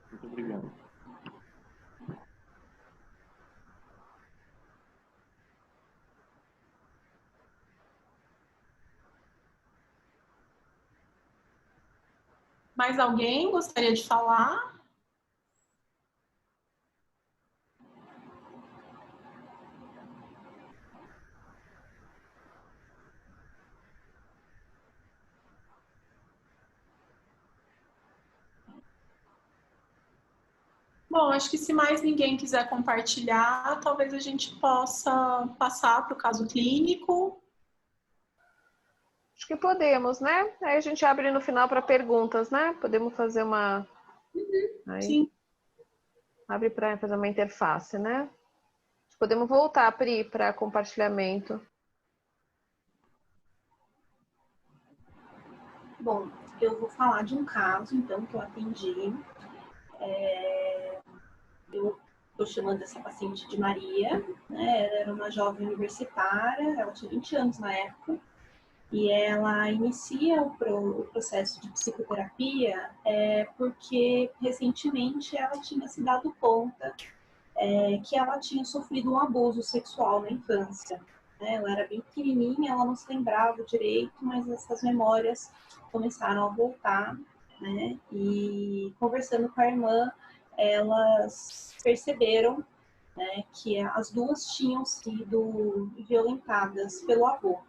Muito obrigado. Mais alguém gostaria de falar? Bom, acho que se mais ninguém quiser compartilhar, talvez a gente possa passar para o caso clínico. Acho que podemos, né? Aí a gente abre no final para perguntas, né? Podemos fazer uma... Aí, Sim. abre para fazer uma interface, né? Podemos voltar, Pri, para compartilhamento. Bom, eu vou falar de um caso, então, que eu atendi. Eu estou chamando essa paciente de Maria, né? Ela era uma jovem universitária, ela tinha 20 anos na época, e ela inicia o processo de psicoterapia porque recentemente ela tinha se dado conta que ela tinha sofrido um abuso sexual na infância. Né? Ela era bem pequenininha, ela não se lembrava direito, mas essas memórias começaram a voltar, né? E conversando com a irmã, elas perceberam, né, que as duas tinham sido violentadas pelo avô.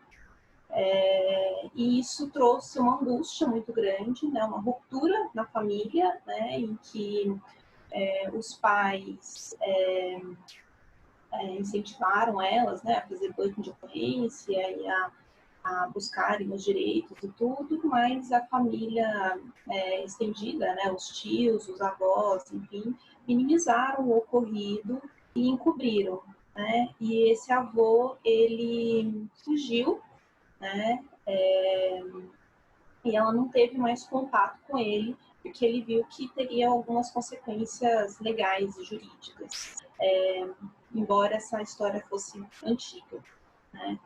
E isso trouxe uma angústia muito grande, né, uma ruptura na família, né, em que os pais incentivaram elas, né, a fazer boletim de ocorrência e a buscarem os direitos e tudo, mas a família estendida, né, os tios, os avós, enfim, minimizaram o ocorrido e encobriram, né? E esse avô, ele fugiu, né? E ela não teve mais contato com ele, porque ele viu que teria algumas consequências legais e jurídicas, embora essa história fosse antiga, né?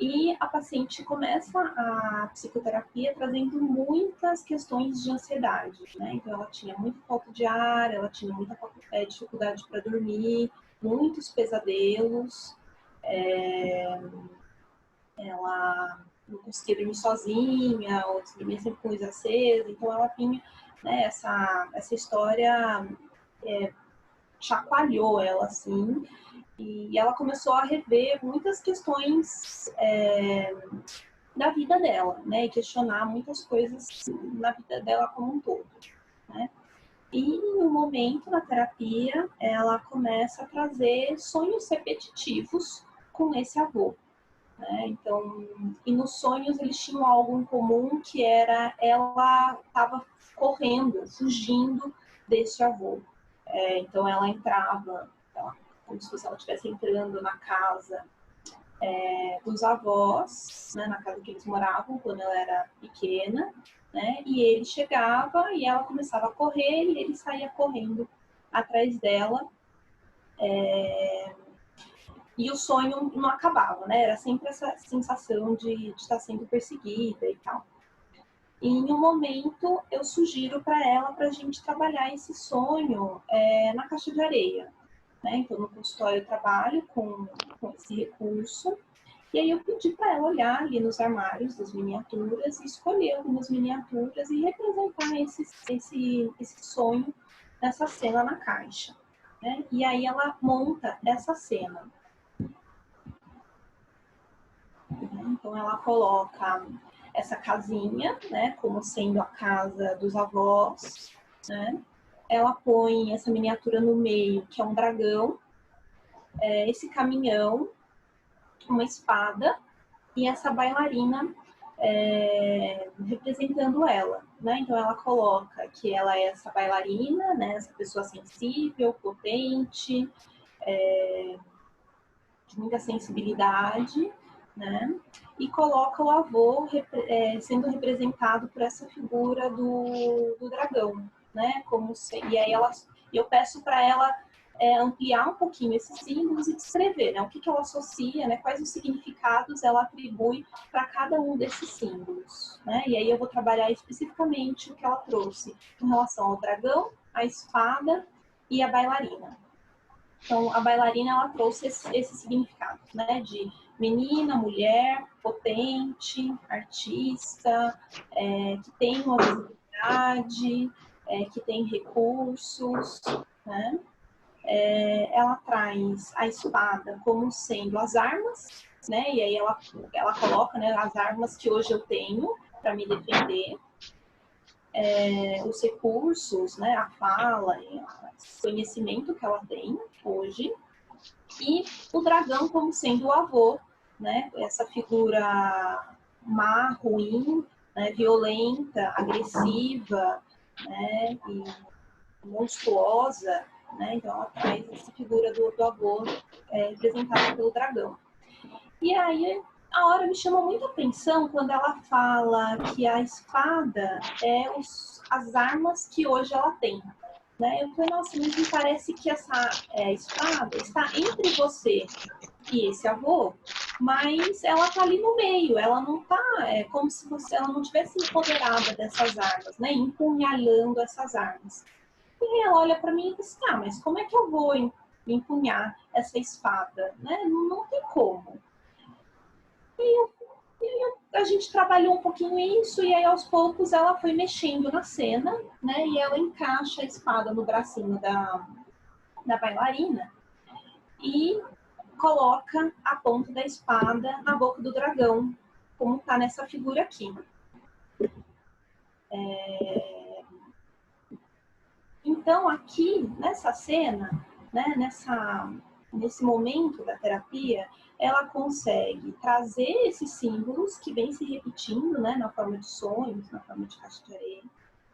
E a paciente começa a psicoterapia trazendo muitas questões de ansiedade, né? Então, ela tinha muita falta de ar, ela tinha muita dificuldade para dormir, muitos pesadelos, ela não conseguia dormir sozinha, ou dormia sempre com luz acesa, então ela vinha né? Essa história chacoalhou ela, assim, e ela começou a rever muitas questões da vida dela, né? E questionar muitas coisas na vida dela como um todo, né? E em um momento na terapia, ela começa a trazer sonhos repetitivos com esse avô, né? Então, e nos sonhos eles tinham algo em comum, que era ela estava correndo, fugindo desse avô. Então ela entrava, como se ela estivesse entrando na casa dos avós, né, na casa que eles moravam quando ela era pequena, né? E ele chegava e ela começava a correr e ele saía correndo atrás dela. E o sonho não acabava, né? Era sempre essa sensação de estar sendo perseguida e tal. E em um momento eu sugiro para ela para a gente trabalhar esse sonho na caixa de areia, né? Então no consultório eu trabalho com esse recurso. E aí eu pedi para ela olhar ali nos armários das miniaturas e escolher algumas miniaturas e representar esse sonho nessa cena na caixa, né? E aí ela monta essa cena. Então ela coloca essa casinha, né, como sendo a casa dos avós, né? Ela põe essa miniatura no meio, que é um dragão, esse caminhão, uma espada e essa bailarina representando ela, né? Então ela coloca que ela é essa bailarina, né? Essa pessoa sensível, potente, de muita sensibilidade, né? E coloca o avô sendo representado por essa figura do dragão, né? E aí eu peço para ela ampliar um pouquinho esses símbolos e descrever, né? O que ela associa, né? Quais os significados ela atribui para cada um desses símbolos, né? E aí eu vou trabalhar especificamente o que ela trouxe com relação ao dragão, a espada e a bailarina. Então, a bailarina, ela trouxe esse significado, né? De menina, mulher, potente, artista, que tem uma visibilidade, que tem recursos, né? Ela traz a espada como sendo as armas, né? E aí ela coloca, né, as armas que hoje eu tenho para me defender, os recursos, né, a fala, o conhecimento que ela tem hoje, e o dragão como sendo o avô, né? Essa figura má, ruim, né, violenta, agressiva, né, e monstruosa, né? Então ela traz essa figura do avô representada pelo dragão. E aí a hora me chamou muita atenção quando ela fala que a espada é as armas que hoje ela tem, né? Eu falei, nossa, mas me parece que essa espada está entre você e esse avô, mas ela está ali no meio, ela não está, como se ela não tivesse empoderada dessas armas, né? Empunhalando essas armas. E ela olha para mim e diz, tá, mas como é que eu vou empunhar essa espada? Né? Não tem como. E a gente trabalhou um pouquinho isso, e aí aos poucos ela foi mexendo na cena, né? E ela encaixa a espada no bracinho da bailarina e coloca a ponta da espada na boca do dragão, como está nessa figura aqui. Então, aqui, nessa cena, né, nesse momento da terapia, ela consegue trazer esses símbolos que vêm se repetindo, né, na forma de sonhos, na forma de caixa de areia.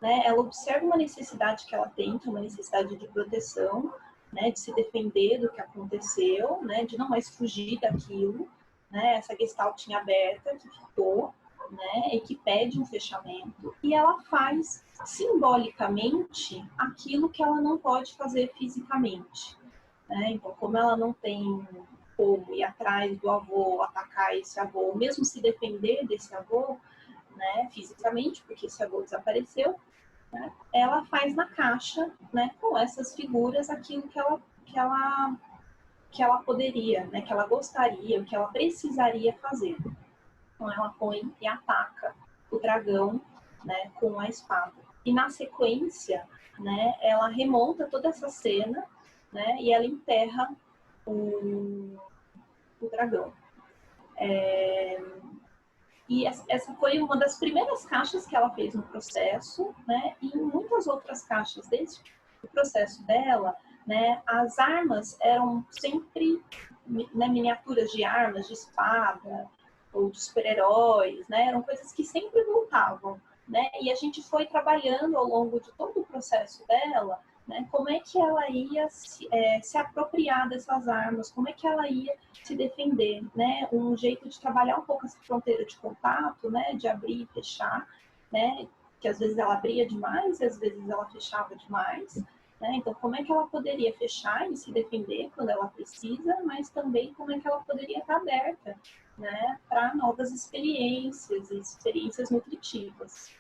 Né? Ela observa uma necessidade que ela tem, que é uma necessidade de proteção, né, de se defender do que aconteceu, né, de não mais fugir daquilo, né, essa gestaltinha aberta que ficou, né, e que pede um fechamento, e ela faz simbolicamente aquilo que ela não pode fazer fisicamente, né? Então, como ela não tem como ir atrás do avô, atacar esse avô, mesmo se defender desse avô, né, fisicamente, porque esse avô desapareceu, né, ela faz na caixa, né, com essas figuras aquilo que ela poderia, né, que ela gostaria, o que ela precisaria fazer. Então ela põe e ataca o dragão, né, com a espada. E na sequência, né, ela remonta toda essa cena, né, e ela enterra o dragão. E essa foi uma das primeiras caixas que ela fez no processo, né? E em muitas outras caixas desde o processo dela, né? As armas eram sempre, né, miniaturas de armas, de espada ou de super-heróis, né? Eram coisas que sempre voltavam, né? E a gente foi trabalhando ao longo de todo o processo dela, né? Como é que ela ia se apropriar dessas armas, como é que ela ia se defender, né? Um jeito de trabalhar um pouco essa fronteira de contato, né? De abrir e fechar, né? Que às vezes ela abria demais e às vezes ela fechava demais, né? Então, como é que ela poderia fechar e se defender quando ela precisa, mas também como é que ela poderia estar aberta, né? Para novas experiências e experiências nutritivas.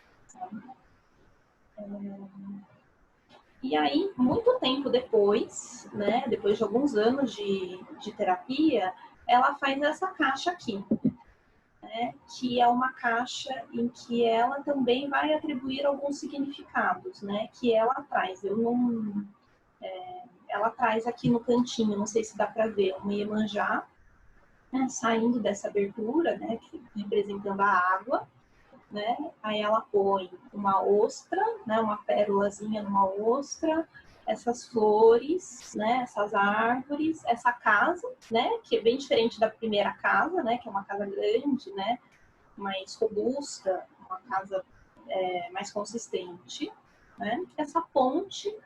E aí, muito tempo depois, né, depois de alguns anos de terapia, ela faz essa caixa aqui, né, que é uma caixa em que ela também vai atribuir alguns significados, né, que ela traz. Ela traz aqui no cantinho, não sei se dá para ver, uma Iemanjá, né, saindo dessa abertura, né, representando a água. Né? Aí ela põe uma ostra, né? Uma pérolazinha numa ostra, essas flores, né? Essas árvores, essa casa, né? Que é bem diferente da primeira casa, né? Que é uma casa grande, né? Mais robusta, uma casa mais consistente, né? Essa ponte,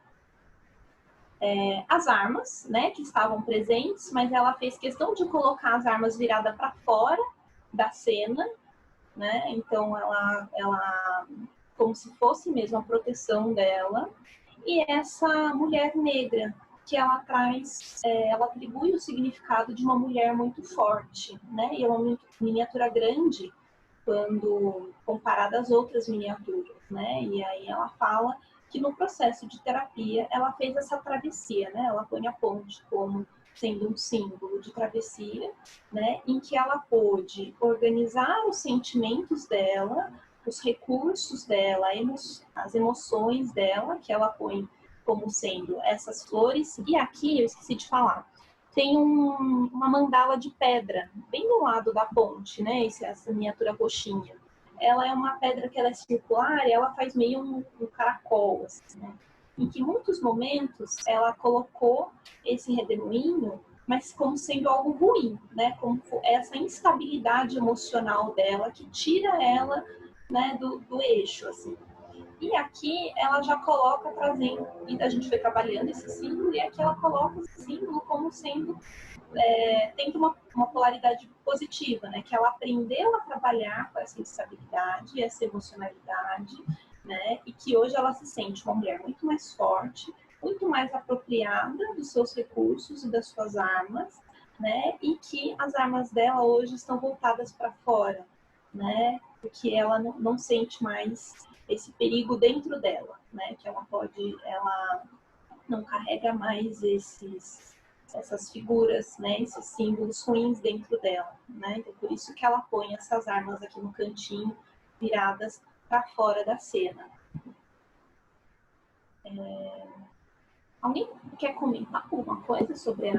as armas, né? Que estavam presentes, mas ela fez questão de colocar as armas viradas para fora da cena, né? Então ela como se fosse mesmo a proteção dela. E essa mulher negra, que ela traz, ela atribui o significado de uma mulher muito forte, né? E é uma miniatura grande quando comparada às outras miniaturas, né? E aí ela fala que no processo de terapia ela fez essa travessia, né? Ela põe a ponte como sendo um símbolo de travessia, né, em que ela pôde organizar os sentimentos dela, os recursos dela, as emoções dela, que ela põe como sendo essas flores. E aqui, eu esqueci de falar, tem uma mandala de pedra, bem do lado da ponte, né, essa miniatura roxinha. Ela é uma pedra que ela é circular e ela faz meio um caracol, assim, né? Em que em muitos momentos ela colocou esse redemoinho, mas como sendo algo ruim, né? Como essa instabilidade emocional dela que tira ela, né, do eixo, assim. E aqui ela já coloca trazendo, e a gente foi trabalhando esse símbolo, e aqui ela coloca esse símbolo como sendo, tendo uma polaridade positiva, né? Que ela aprendeu a trabalhar com essa instabilidade, essa emocionalidade, né? E que hoje ela se sente uma mulher muito mais forte, muito mais apropriada dos seus recursos e das suas armas, né? E que as armas dela hoje estão voltadas para fora, né? Porque ela não sente mais esse perigo dentro dela, né? Que ela não carrega mais essas figuras, né? Esses símbolos ruins dentro dela, né? Então por isso que ela põe essas armas aqui no cantinho, viradas para fora da cena. Alguém quer comentar alguma coisa sobre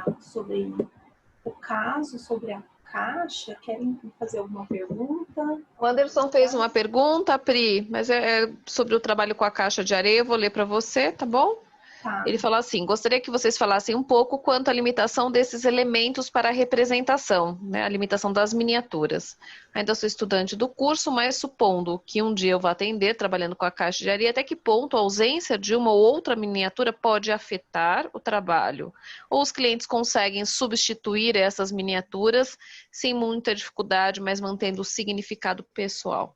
o caso, sobre a caixa? Querem fazer alguma pergunta? O Anderson fez uma pergunta, Pri, mas é sobre o trabalho com a caixa de areia. Eu vou ler para você, tá bom? Tá. Ele falou assim: gostaria que vocês falassem um pouco quanto à limitação desses elementos para a representação, né? A limitação das miniaturas. Ainda sou estudante do curso, mas supondo que um dia eu vá atender trabalhando com a caixa de areia, até que ponto a ausência de uma ou outra miniatura pode afetar o trabalho? Ou os clientes conseguem substituir essas miniaturas sem muita dificuldade, mas mantendo o significado pessoal?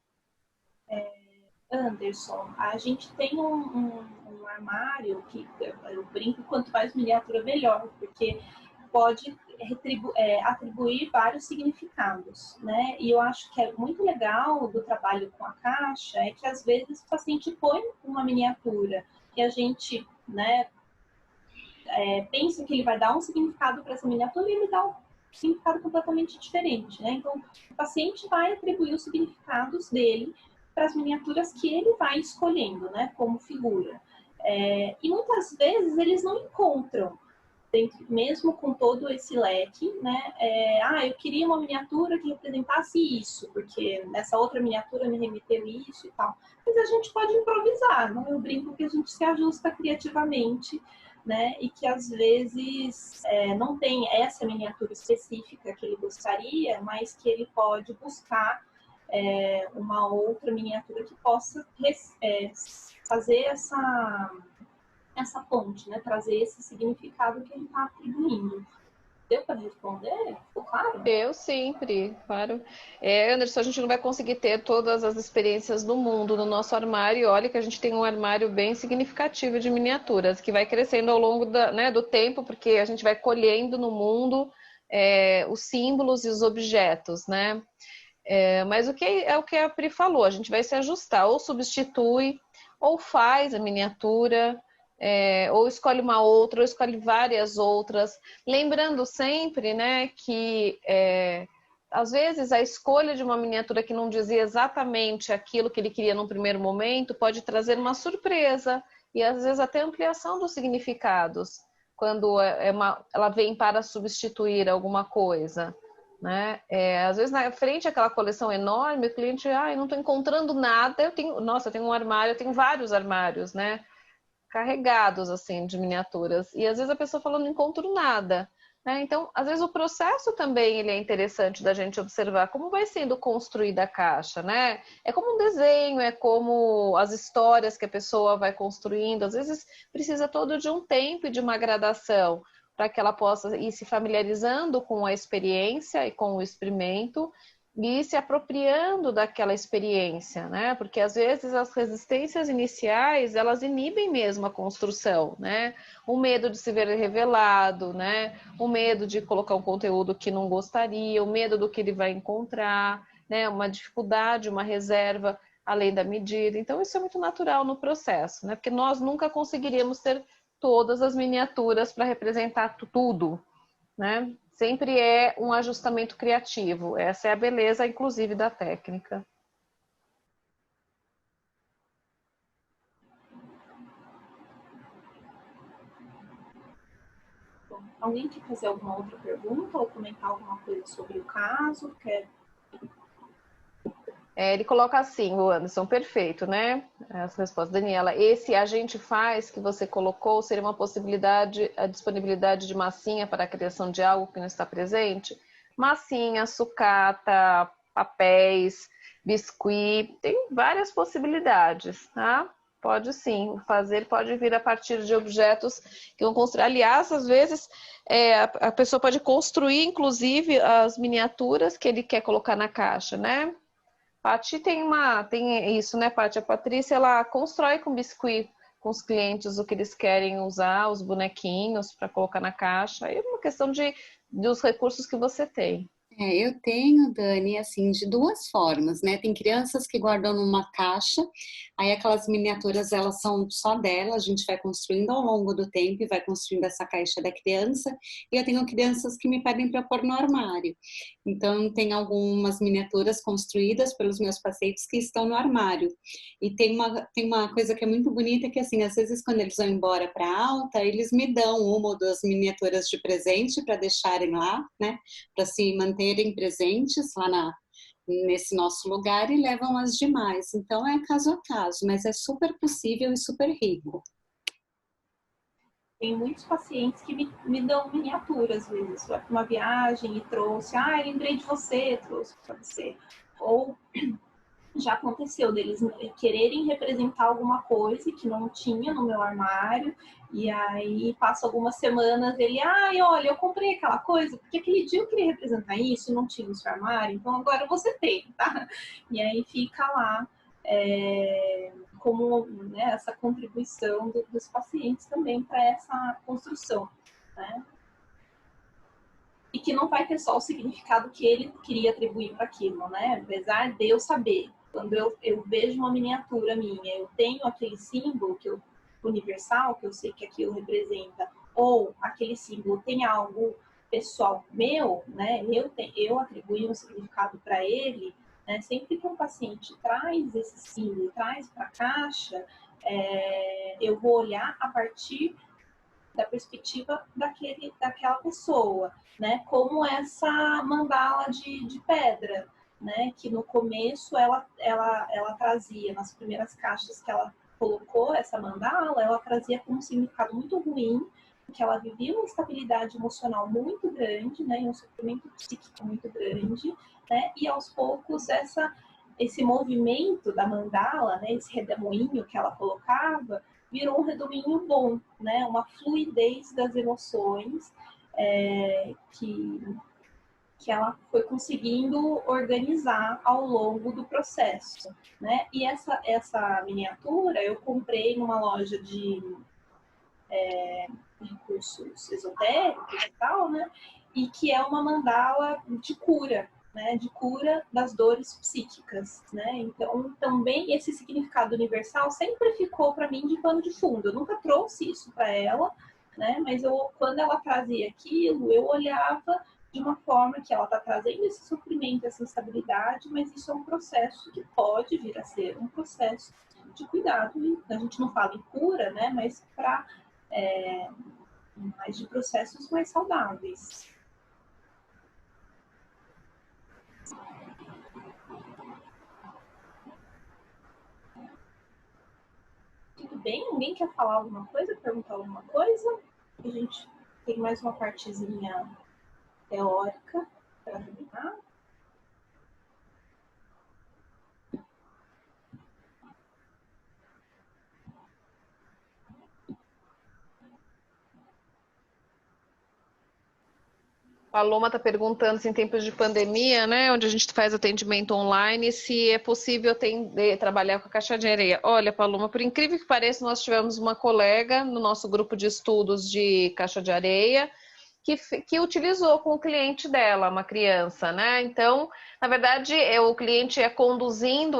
Anderson, a gente tem um armário que eu brinco, quanto mais miniatura melhor, porque pode atribuir vários significados, né? E eu acho que é muito legal do trabalho com a caixa é que às vezes o paciente põe uma miniatura e a gente, né, pensa que ele vai dar um significado para essa miniatura e ele dá um significado completamente diferente, né? Então, o paciente vai atribuir os significados dele para as miniaturas que ele vai escolhendo, né, como figura. E muitas vezes eles não encontram, dentro, mesmo com todo esse leque, né? Eu queria uma miniatura que representasse isso, porque nessa outra miniatura me remeteu isso e tal. Mas a gente pode improvisar, não? Eu brinco que a gente se ajusta criativamente, né? E que às vezes não tem essa miniatura específica que ele gostaria, mas que ele pode buscar uma outra miniatura que possa fazer essa ponte, né? Trazer esse significado que ele está atribuindo. Deu para responder? Ficou claro? Eu sempre, claro. Anderson, a gente não vai conseguir ter todas as experiências do mundo no nosso armário. Olha que a gente tem um armário bem significativo de miniaturas, que vai crescendo ao longo do tempo, porque a gente vai colhendo no mundo os símbolos e os objetos, né? Mas o que a Pri falou, a gente vai se ajustar, ou substitui, ou faz a miniatura, ou escolhe uma outra, ou escolhe várias outras. Lembrando sempre, né, que às vezes a escolha de uma miniatura que não dizia exatamente aquilo que ele queria num primeiro momento pode trazer uma surpresa e às vezes até ampliação dos significados, quando ela vem para substituir alguma coisa. Né? Às vezes na frente àquela coleção enorme, o cliente, não estou encontrando nada. Eu tenho um armário, eu tenho vários armários, né? Carregados assim de miniaturas. E às vezes a pessoa fala, não encontro nada. Né? Então, às vezes o processo também ele é interessante da gente observar como vai sendo construída a caixa, né? É como um desenho, é como as histórias que a pessoa vai construindo. Às vezes precisa todo de um tempo e de uma gradação, para que ela possa ir se familiarizando com a experiência e com o experimento e ir se apropriando daquela experiência, né? Porque às vezes as resistências iniciais, elas inibem mesmo a construção, né? O medo de se ver revelado, né? O medo de colocar um conteúdo que não gostaria, o medo do que ele vai encontrar, né? Uma dificuldade, uma reserva além da medida. Então isso é muito natural no processo, né? Porque nós nunca conseguiríamos ter todas as miniaturas para representar tudo, né? Sempre é um ajustamento criativo. Essa é a beleza, inclusive, da técnica. Bom, alguém quer fazer alguma outra pergunta ou comentar alguma coisa sobre o caso? Ele coloca assim, o Anderson, perfeito, né? Essa resposta, Daniela. Esse a gente faz que você colocou seria uma possibilidade, a disponibilidade de massinha para a criação de algo que não está presente? Massinha, sucata, papéis, biscuit, tem várias possibilidades, tá? Pode sim, fazer pode vir a partir de objetos que vão construir. Aliás, às vezes a pessoa pode construir, inclusive, as miniaturas que ele quer colocar na caixa, né? Paty tem isso, né, Paty? A Patrícia, ela constrói com biscuit com os clientes o que eles querem usar, os bonequinhos para colocar na caixa. É uma questão dos recursos que você tem. Eu tenho, Dani, assim, de duas formas, né? Tem crianças que guardam numa caixa, aí aquelas miniaturas, elas são só dela, a gente vai construindo ao longo do tempo e vai construindo essa caixa da criança, e eu tenho crianças que me pedem para pôr no armário. Então, tem algumas miniaturas construídas pelos meus pacientes que estão no armário. E tem uma coisa que é muito bonita, que assim, às vezes quando eles vão embora para alta, eles me dão uma ou duas miniaturas de presente para deixarem lá, né? Para se manterem presentes lá nesse nosso lugar e levam as demais. Então é caso a caso, mas é super possível e super rico. Tem muitos pacientes que me dão miniaturas, às vezes. Vai para uma viagem e trouxe, lembrei de você, trouxe para você. Ou já aconteceu deles quererem representar alguma coisa que não tinha no meu armário, e aí passa algumas semanas, ele, olha, eu comprei aquela coisa, porque aquele dia eu queria representar isso e não tinha no seu armário, então agora você tem, tá? E aí fica lá como, né, essa contribuição dos pacientes também para essa construção, né? E que não vai ter só o significado que ele queria atribuir para aquilo, né? Apesar de eu saber, quando eu vejo uma miniatura minha, eu tenho aquele símbolo universal, que eu sei que aquilo representa, ou aquele símbolo tem algo pessoal meu, né? Eu atribuí um significado para ele, né? Sempre que um paciente traz esse símbolo, traz para a caixa, eu vou olhar a partir da perspectiva daquela pessoa, né? Como essa mandala de pedra, né? Que no começo ela trazia, nas primeiras caixas que ela colocou essa mandala, ela trazia com um significado muito ruim, porque ela vivia uma instabilidade emocional muito grande, né? E um sofrimento psíquico muito grande, né? E aos poucos esse movimento da mandala, né? Esse redemoinho que ela colocava, virou um redemoinho bom, né? Uma fluidez das emoções que ela foi conseguindo organizar ao longo do processo, né? E essa miniatura eu comprei numa loja de recursos esotéricos e tal, né? E que é uma mandala de cura, né? De cura das dores psíquicas, né? Então, também esse significado universal sempre ficou para mim de pano de fundo. Eu nunca trouxe isso para ela, né? Mas quando ela trazia aquilo, eu olhava de uma forma que ela está trazendo esse sofrimento, essa instabilidade, mas isso é um processo que pode vir a ser um processo de cuidado. E a gente não fala em cura, né? Mas para mais de processos mais saudáveis. Tudo bem? Alguém quer falar alguma coisa? Perguntar alguma coisa? A gente tem mais uma partezinha teórica para terminar. Paloma está perguntando se em tempos de pandemia, né, onde a gente faz atendimento online, se é possível trabalhar com a caixa de areia. Olha, Paloma, por incrível que pareça, nós tivemos uma colega no nosso grupo de estudos de caixa de areia que utilizou com o cliente dela, uma criança, né? Então, na verdade, o cliente ia conduzindo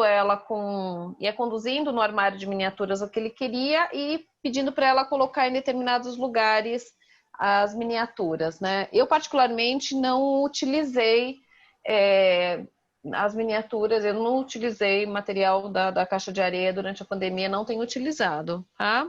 no armário de miniaturas o que ele queria e pedindo para ela colocar em determinados lugares as miniaturas, né? Eu, particularmente, não utilizei as miniaturas, eu não utilizei material da caixa de areia durante a pandemia, não tenho utilizado, tá?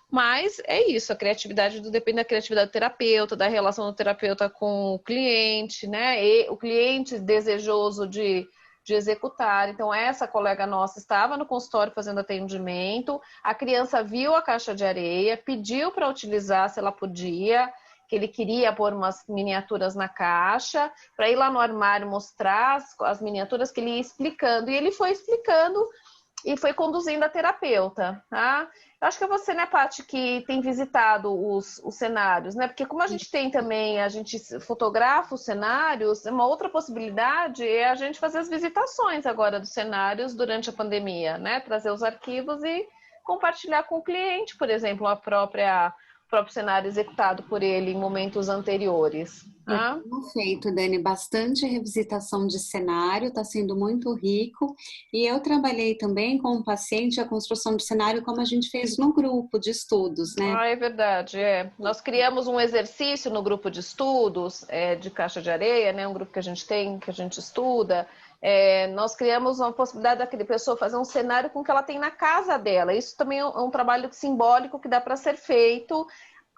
Mas é isso, a criatividade depende da criatividade do terapeuta, da relação do terapeuta com o cliente, né? E o cliente desejoso de executar. Então, essa colega nossa estava no consultório fazendo atendimento, a criança viu a caixa de areia, pediu para utilizar se ela podia, que ele queria pôr umas miniaturas na caixa, para ir lá no armário mostrar as miniaturas que ele ia explicando. E ele foi explicando e foi conduzindo a terapeuta, tá? Eu acho que é você, né, Paty, que tem visitado os cenários, né? Porque como a gente tem também, a gente fotografa os cenários, uma outra possibilidade é a gente fazer as visitações agora dos cenários durante a pandemia, né? Trazer os arquivos e compartilhar com o cliente, por exemplo, o próprio cenário executado por ele em momentos anteriores. Tá? Perfeito, Dani. Bastante revisitação de cenário, está sendo muito rico. E eu trabalhei também com um paciente a construção de cenário, como a gente fez no grupo de estudos, né? Ah, é verdade. Nós criamos um exercício no grupo de estudos de caixa de areia, né? Um grupo que a gente tem, que a gente estuda. Nós criamos uma possibilidade daquela pessoa fazer um cenário com o que ela tem na casa dela. Isso também é um trabalho simbólico que dá para ser feito.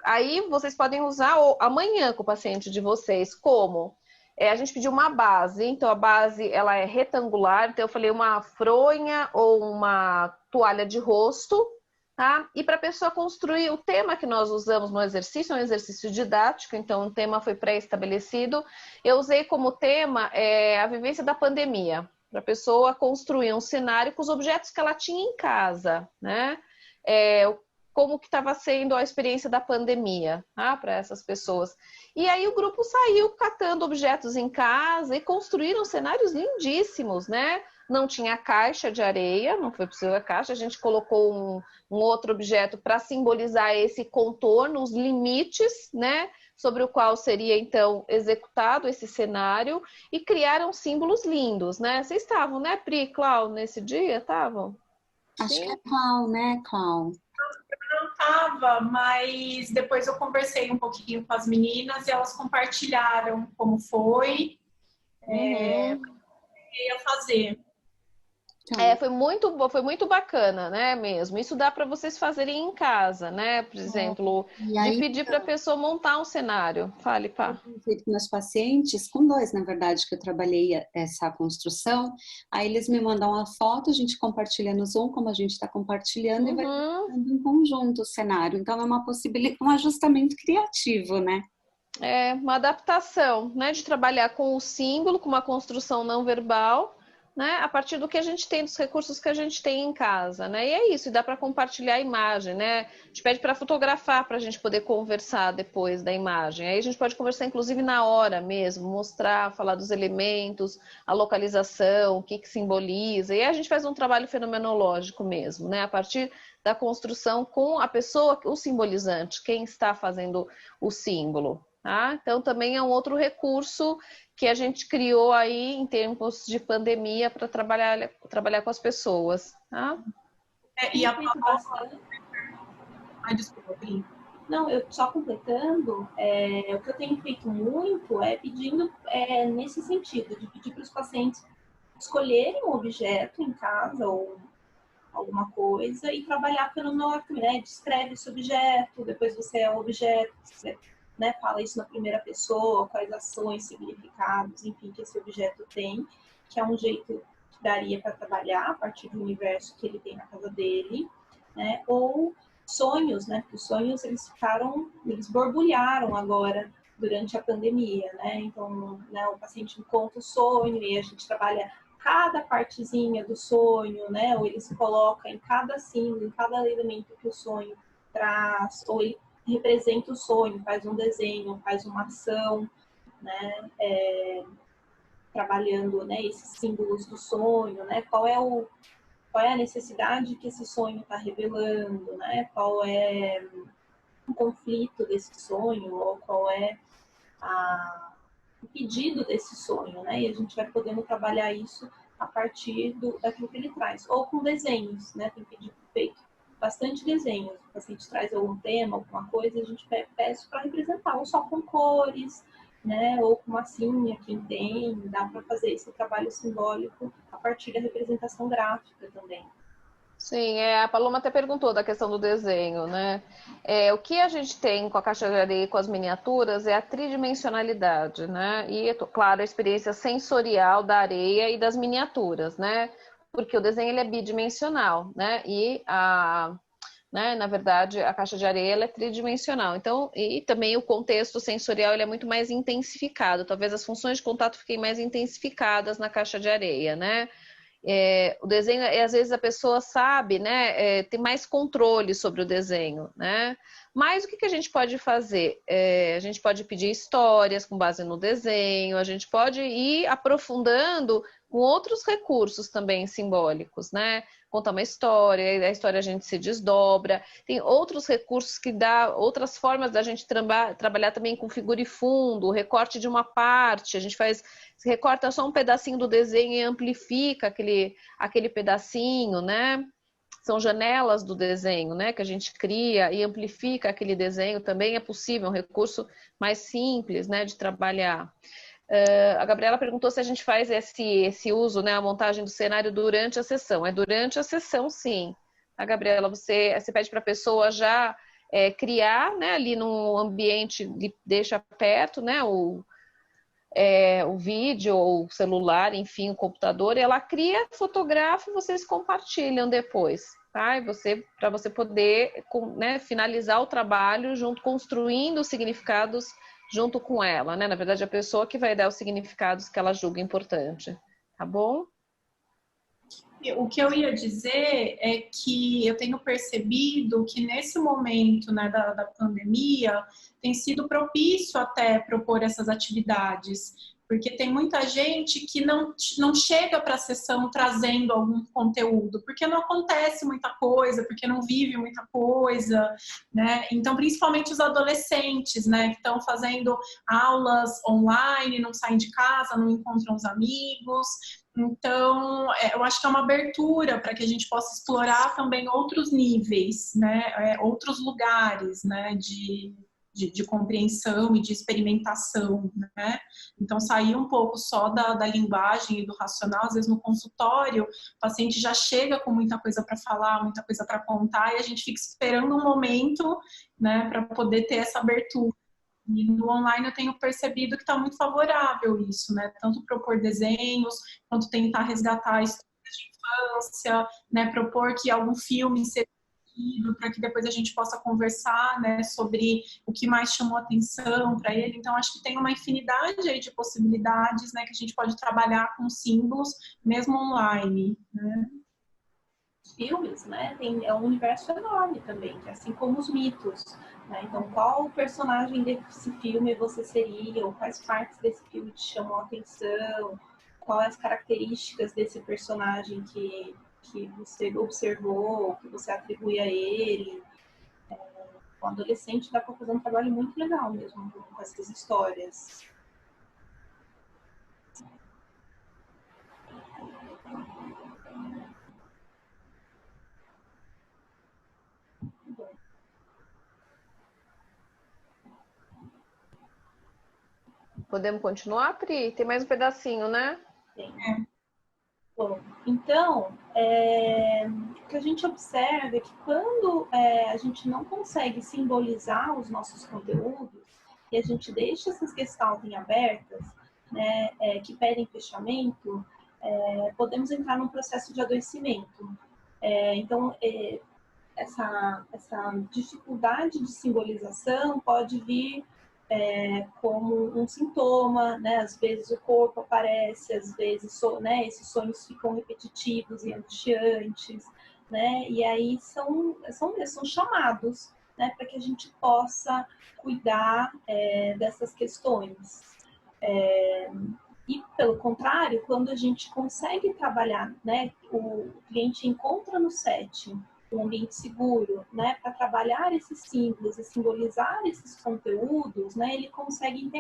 Aí vocês podem usar amanhã com o paciente de vocês. Como? A gente pediu uma base, então a base ela é retangular, então eu falei uma fronha ou uma toalha de rosto, tá? E para a pessoa construir o tema que nós usamos no exercício, é um exercício didático, então o tema foi pré-estabelecido. Eu usei como tema a vivência da pandemia, para a pessoa construir um cenário com os objetos que ela tinha em casa, né? Como que estava sendo a experiência da pandemia, tá? Para essas pessoas. E aí o grupo saiu catando objetos em casa e construíram cenários lindíssimos, né? Não tinha caixa de areia, não foi possível a caixa, a gente colocou um outro objeto para simbolizar esse contorno, os limites, né? Sobre o qual seria, então, executado esse cenário e criaram símbolos lindos, né? Vocês estavam, né, Pri, Clau, nesse dia? Estavam? Acho que é Clau, né, Clau? Não estava, mas depois eu conversei um pouquinho com as meninas e elas compartilharam como foi. cheguei a fazer. Foi muito bacana, né, mesmo. Isso dá para vocês fazerem em casa, né? Por exemplo, de pedir para a pessoa montar um cenário. Fale, pá. Eu tenho feito com meus pacientes, com 2, na verdade, que eu trabalhei essa construção. Aí eles me mandam a foto, a gente compartilha no Zoom, como a gente está compartilhando, e vai fazendo em conjunto o cenário. Então, é uma possibilidade, um ajustamento criativo, né? É uma adaptação, né? De trabalhar com o símbolo, com uma construção não verbal, né, a partir do que a gente tem, dos recursos que a gente tem em casa, né? E é isso, e dá para compartilhar a imagem, né? A gente pede para fotografar para a gente poder conversar depois da imagem. Aí a gente pode conversar, inclusive, na hora mesmo, mostrar, falar dos elementos, a localização, o que simboliza. E aí a gente faz um trabalho fenomenológico mesmo, né? A partir da construção com a pessoa, o simbolizante, quem está fazendo o símbolo. Tá? Então, também é um outro recurso que a gente criou aí em tempos de pandemia para trabalhar com as pessoas. Tá? E a desculpa, Pri. Não, eu só completando, o que eu tenho feito muito é pedindo nesse sentido, de pedir para os pacientes escolherem um objeto em casa ou alguma coisa e trabalhar pelo norte, né? Descreve esse objeto, depois você é o objeto, você, né, fala isso na primeira pessoa, quais ações, significados, enfim, que esse objeto tem, que é um jeito que daria para trabalhar a partir do universo que ele tem na casa dele, né? Ou sonhos, né? Porque os sonhos eles borbulharam agora durante a pandemia, né? Então, né, o paciente conta o sonho e a gente trabalha cada partezinha do sonho, né? Ou ele se coloca em cada símbolo, em cada elemento que o sonho traz, ou ele representa o sonho, faz um desenho, faz uma ação, né? Trabalhando, né, esses símbolos do sonho, né? Qual é a necessidade que esse sonho está revelando, né? Qual é o conflito desse sonho, ou qual é o pedido desse sonho, né? E a gente vai podendo trabalhar isso a partir daquilo que ele traz. Ou com desenhos, né? Tem feito bastante desenhos. O paciente traz algum tema, alguma coisa, a gente pede para representar, ou só com cores, né? Ou com massinha, quem tem, dá para fazer esse trabalho simbólico a partir da representação gráfica também. Sim, a Paloma até perguntou da questão do desenho, né? O que a gente tem com a caixa de areia e com as miniaturas é a tridimensionalidade, né? E, claro, a experiência sensorial da areia e das miniaturas, né? Porque o desenho ele é bidimensional, né? E na verdade, a caixa de areia ela é tridimensional. Então, e também o contexto sensorial ele é muito mais intensificado. Talvez as funções de contato fiquem mais intensificadas na caixa de areia, né? O desenho, às vezes a pessoa sabe, né, tem mais controle sobre o desenho, né? Mas o que a gente pode fazer? A gente pode pedir histórias com base no desenho, a gente pode ir aprofundando com outros recursos também simbólicos, né? Contar uma história, a história a gente se desdobra. Tem outros recursos que dá, outras formas da gente trabalhar também com figura e fundo, o recorte de uma parte, a gente recorta só um pedacinho do desenho e amplifica aquele pedacinho, né? São janelas do desenho, né? Que a gente cria e amplifica aquele desenho, também é possível, é um recurso mais simples, né? De trabalhar. A Gabriela perguntou se a gente faz esse uso, né, a montagem do cenário durante a sessão. É durante a sessão, sim. A Gabriela, você pede para a pessoa já criar, né, ali no ambiente, deixa perto, né, o vídeo ou o celular, enfim, o computador, e ela cria, fotografa e vocês compartilham depois, tá? Para você poder, né, finalizar o trabalho junto, construindo os significados junto com ela, né? Na verdade, a pessoa que vai dar os significados que ela julga importante, tá bom? O que eu ia dizer é que eu tenho percebido que nesse momento, né, da pandemia tem sido propício até propor essas atividades, porque tem muita gente que não chega para a sessão trazendo algum conteúdo, porque não acontece muita coisa, porque não vive muita coisa, né? Então, principalmente os adolescentes, né, que estão fazendo aulas online, não saem de casa, não encontram os amigos. Então, eu acho que é uma abertura para que a gente possa explorar também outros níveis, né, outros lugares, né, de de compreensão e de experimentação, né? Então, sair um pouco só da linguagem e do racional. Às vezes, no consultório, o paciente já chega com muita coisa para falar, muita coisa para contar, e a gente fica esperando um momento, né, para poder ter essa abertura. E no online eu tenho percebido que está muito favorável isso, né? Tanto propor desenhos, quanto tentar resgatar histórias de infância, né? Propor que algum filme seja para que depois a gente possa conversar, né, sobre o que mais chamou atenção para ele. Então, acho que tem uma infinidade aí de possibilidades, né, que a gente pode trabalhar com símbolos, mesmo online, né? Filmes, né, é um universo enorme também, que assim como os mitos, né? Então, qual personagem desse filme você seria, ou quais partes desse filme te chamam a atenção, quais as características desse personagem que você observou, que você atribui a ele. O adolescente dá para fazer um trabalho muito legal mesmo com essas histórias. Podemos continuar, Pri? Tem mais um pedacinho, né? Tem. Bom, então, o que a gente observa é que quando a gente não consegue simbolizar os nossos conteúdos e a gente deixa essas questões em abertas, né, que pedem fechamento, podemos entrar num processo de adoecimento. Então, essa dificuldade de simbolização pode vir como um sintoma, né? Às vezes o corpo aparece, às vezes né, esses sonhos ficam repetitivos e angustiantes, né? E aí são chamados, né, para que a gente possa cuidar dessas questões. E, pelo contrário, quando a gente consegue trabalhar, né, o cliente encontra no setting um ambiente seguro, né, para trabalhar esses símbolos e simbolizar esses conteúdos, né, ele consegue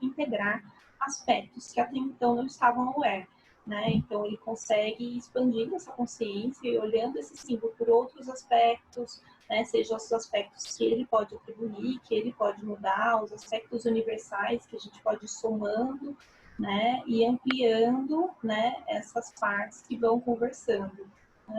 integrar aspectos que até então não estavam aware, né, então ele consegue expandir essa consciência e olhando esse símbolo por outros aspectos, né, sejam os aspectos que ele pode atribuir, que ele pode mudar, os aspectos universais que a gente pode ir somando, né, e ampliando, né, essas partes que vão conversando.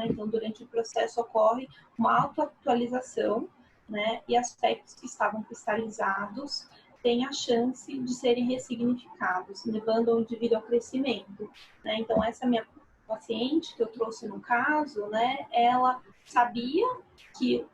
Então, durante o processo ocorre uma autoatualização, né, e aspectos que estavam cristalizados têm a chance de serem ressignificados, levando o indivíduo ao crescimento, né? Então, essa minha paciente que eu trouxe no caso, né, ela sabia que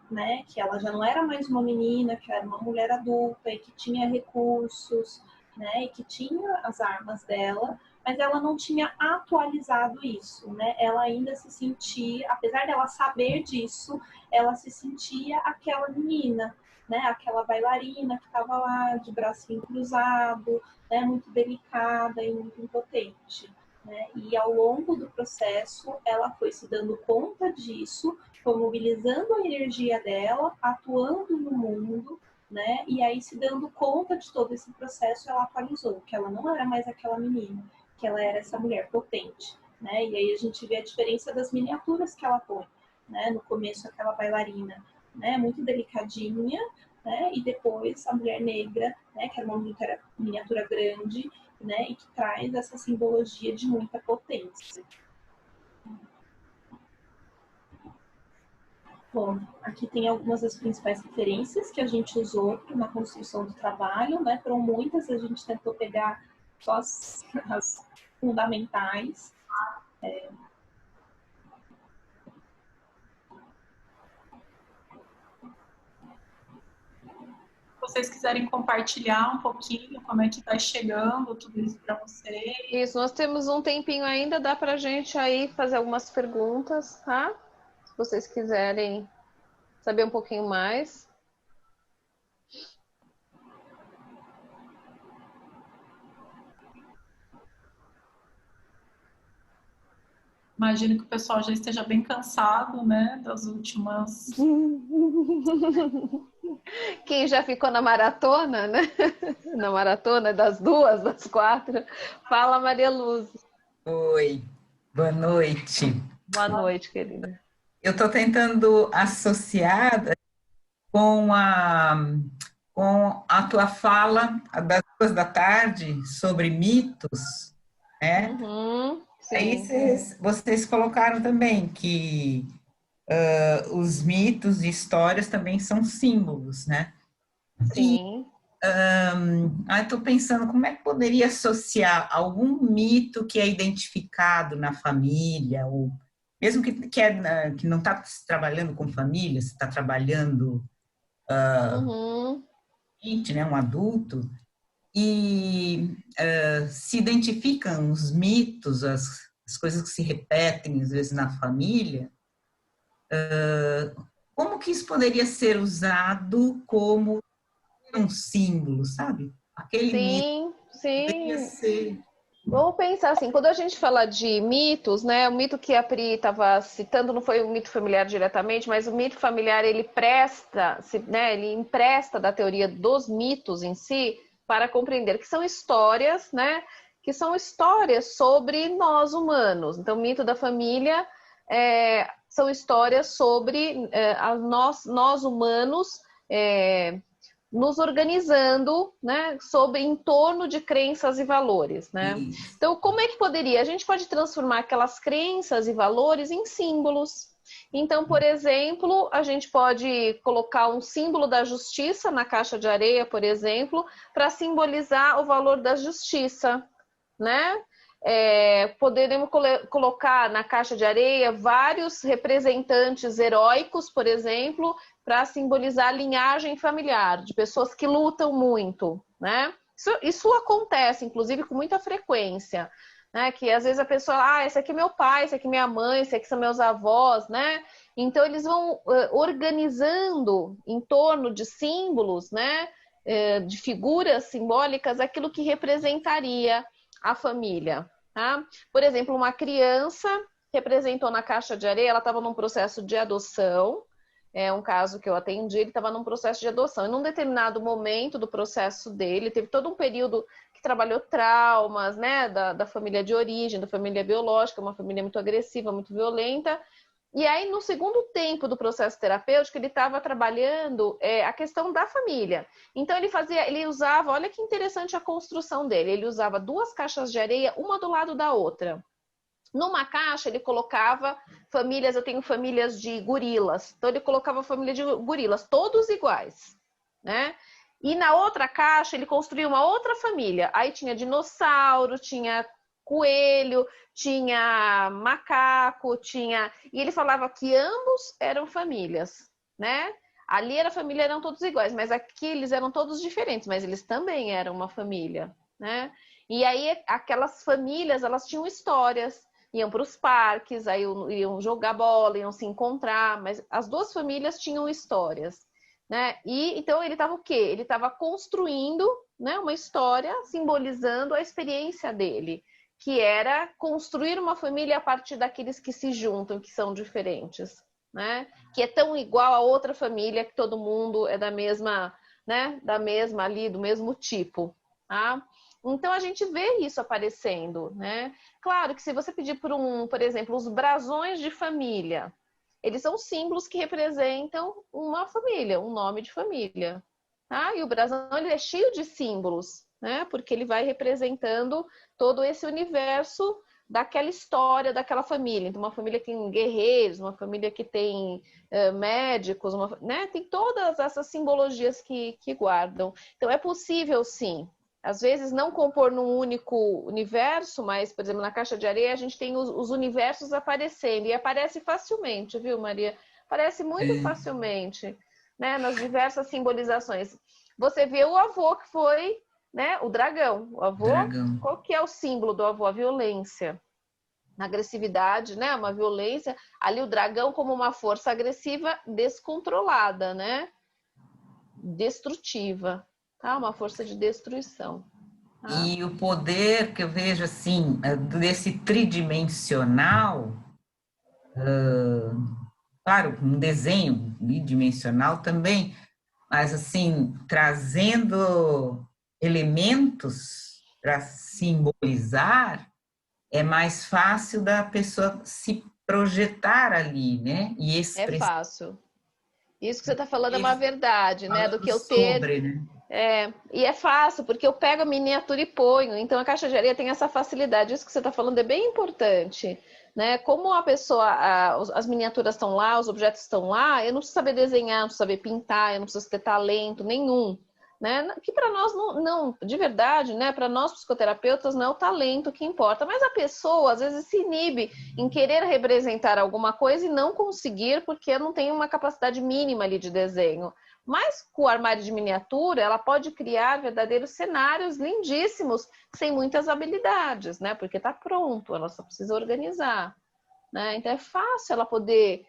ela já não era mais uma menina, que era uma mulher adulta e que tinha recursos, né, e que tinha as armas dela, mas ela não tinha atualizado isso, né? Ela ainda se sentia, apesar dela saber disso, ela se sentia aquela menina, né? Aquela bailarina que estava lá de bracinho cruzado, né? Muito delicada e muito impotente, né? E ao longo do processo, ela foi se dando conta disso, foi mobilizando a energia dela, atuando no mundo, né? E aí, se dando conta de todo esse processo, ela atualizou, que ela não era mais aquela menina, que ela era essa mulher potente, né? E aí a gente vê a diferença das miniaturas que ela põe, né? No começo, aquela bailarina, né? Muito delicadinha, né? E depois a mulher negra, né? Que é uma miniatura grande, né? E que traz essa simbologia de muita potência. Bom, aqui tem algumas das principais referências que a gente usou na construção do trabalho, né? Foram muitas, a gente tentou pegar só as fundamentais. Se vocês quiserem compartilhar um pouquinho como é que está chegando tudo isso para vocês. Isso, nós temos um tempinho ainda, dá para a gente aí fazer algumas perguntas, tá? Se vocês quiserem saber um pouquinho mais. Imagino que o pessoal já esteja bem cansado, né, das últimas... Quem já ficou na maratona, né? Na maratona das 2, das 4. Fala, Maria Luz. Oi, boa noite. Boa noite, querida. Eu estou tentando associar com com a tua fala das 2 da tarde sobre mitos, né? Aí Sim. vocês colocaram também que os mitos e histórias também são símbolos, né? E Sim. estou pensando como é que poderia associar algum mito que é identificado na família, ou mesmo que não está trabalhando com família, se está trabalhando, Uhum. né, um adulto, e se identificam os mitos, as coisas que se repetem às vezes na família, como que isso poderia ser usado como um símbolo, sabe? Aquele mito Sim, poderia sim. ser. Vamos pensar assim, quando a gente fala de mitos, né, o mito que a Pri estava citando não foi o mito familiar diretamente, mas o mito familiar ele presta, né, ele empresta da teoria dos mitos em si para compreender que são histórias, né, que são histórias sobre nós humanos. Então, o mito da família são histórias sobre nós humanos nos organizando, né, em torno de crenças e valores, né? Isso. Então, como é que poderia? A gente pode transformar aquelas crenças e valores em símbolos. Então, por exemplo, a gente pode colocar um símbolo da justiça na caixa de areia, por exemplo, para simbolizar o valor da justiça, né? Poderemos colocar na caixa de areia vários representantes heróicos, por exemplo, para simbolizar a linhagem familiar, de pessoas que lutam muito, né? Isso acontece, inclusive, com muita frequência, né? Que às vezes a pessoa, esse aqui é meu pai, esse aqui é minha mãe, esse aqui são meus avós, né? Então eles vão organizando em torno de símbolos, né? De figuras simbólicas, aquilo que representaria a família, tá? Por exemplo, uma criança representou na caixa de areia, ela estava num processo de adoção, um caso que eu atendi, ele estava num processo de adoção. E num determinado momento do processo dele, teve todo um período que trabalhou traumas, né, da família de origem, da família biológica, uma família muito agressiva, muito violenta. E aí, no segundo tempo do processo terapêutico, ele estava trabalhando a questão da família. Então, ele usava, olha que interessante a construção dele, ele usava 2 caixas de areia, uma do lado da outra. Numa caixa, ele colocava famílias, eu tenho famílias de gorilas, então ele colocava família de gorilas, todos iguais, né? E na outra caixa, ele construiu uma outra família. Aí tinha dinossauro, tinha coelho, tinha macaco, e ele falava que ambos eram famílias, né? Ali era família, eram todos iguais, mas aqui eles eram todos diferentes, mas eles também eram uma família, né? E aí aquelas famílias, elas tinham histórias, iam para os parques, aí iam jogar bola, iam se encontrar, mas as 2 famílias tinham histórias, né? E então ele estava o quê? Ele estava construindo, né, uma história simbolizando a experiência dele, que era construir uma família a partir daqueles que se juntam, que são diferentes, né? Que é tão igual a outra família, que todo mundo é da mesma, né? Da mesma ali, do mesmo tipo, tá? Então a gente vê isso aparecendo, né? Claro que se você pedir por exemplo, os brasões de família, eles são símbolos que representam uma família, um nome de família, tá? E o brasão ele é cheio de símbolos, né? Porque ele vai representando todo esse universo daquela história, daquela família. Então, uma família que tem guerreiros, uma família que tem médicos, né? Tem todas essas simbologias que guardam. Então, é possível, sim. Às vezes, não compor num único universo, mas, por exemplo, na caixa de areia, a gente tem os universos aparecendo. E aparece facilmente, viu, Maria? Aparece muito facilmente, né? Nas diversas simbolizações. Você vê o avô que foi, né? O dragão. O avô, Dragão. qual que é o símbolo do avô? A violência. A agressividade, né? Uma violência. Ali o dragão como uma força agressiva descontrolada, né? Destrutiva. Tá? Uma força de destruição. Tá? E o poder que eu vejo, assim, desse tridimensional, claro, um desenho bidimensional também, mas, assim, trazendo elementos para simbolizar, é mais fácil da pessoa se projetar ali, né? E É fácil. Isso que você está falando é uma verdade, né? Do que eu ter. Sobre, né? E é fácil, porque eu pego a miniatura e ponho. Então a caixa de areia tem essa facilidade. Isso que você está falando é bem importante, né? Como a pessoa, as miniaturas estão lá, os objetos estão lá, eu não preciso saber desenhar, não preciso saber pintar, eu não preciso ter talento nenhum, né? Que para nós não, de verdade, né? Para nós psicoterapeutas não é o talento que importa, mas a pessoa às vezes se inibe em querer representar alguma coisa e não conseguir porque não tem uma capacidade mínima ali de desenho. Mas com o armário de miniatura, ela pode criar verdadeiros cenários lindíssimos, sem muitas habilidades, né? Porque está pronto, ela só precisa organizar, né? Então é fácil ela poder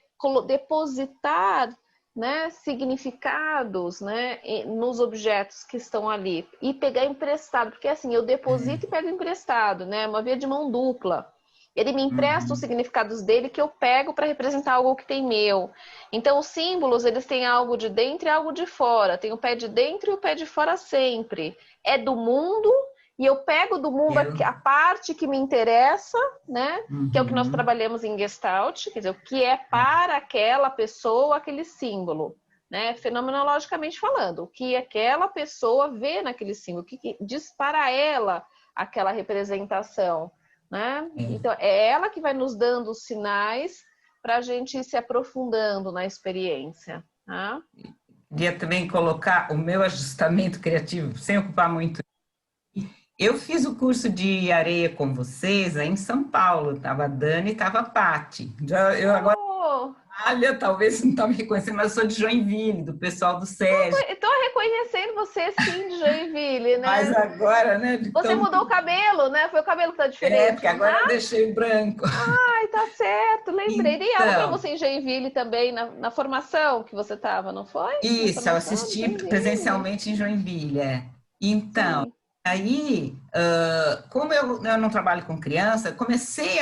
depositar, né, significados, né, nos objetos que estão ali e pegar emprestado, porque assim, eu deposito e pego emprestado, né? Uma via de mão dupla. Ele me empresta os significados dele que eu pego para representar algo que tem meu. Então, os símbolos, eles têm algo de dentro e algo de fora. Tem o pé de dentro e o pé de fora sempre. É do mundo, e eu pego do mundo a parte que me interessa, né? Que é o que nós trabalhamos em Gestalt, quer dizer, o que é para aquela pessoa, aquele símbolo, né? Fenomenologicamente falando, o que aquela pessoa vê naquele símbolo, o que diz para ela aquela representação. Né? Então, é ela que vai nos dando os sinais para a gente ir se aprofundando na experiência. Tá? Queria também colocar o meu ajustamento criativo, sem ocupar muito. Eu fiz o curso de areia com vocês aí em São Paulo. Estava a Dani e estava a Paty. Eu agora... Olha, talvez você não está me reconhecendo, mas eu sou de Joinville, do pessoal do Sérgio. Estou reconhecendo você sim de Joinville, né? Mas agora, né? Você mudou o cabelo, né? Foi o cabelo que tá diferente. Porque agora eu deixei branco. Ai, tá certo, lembrei. Dei aula para Então, você em Joinville também, na formação que você estava, não foi? Isso, eu assisti presencialmente em Joinville. Então, aí, como eu não trabalho com criança, comecei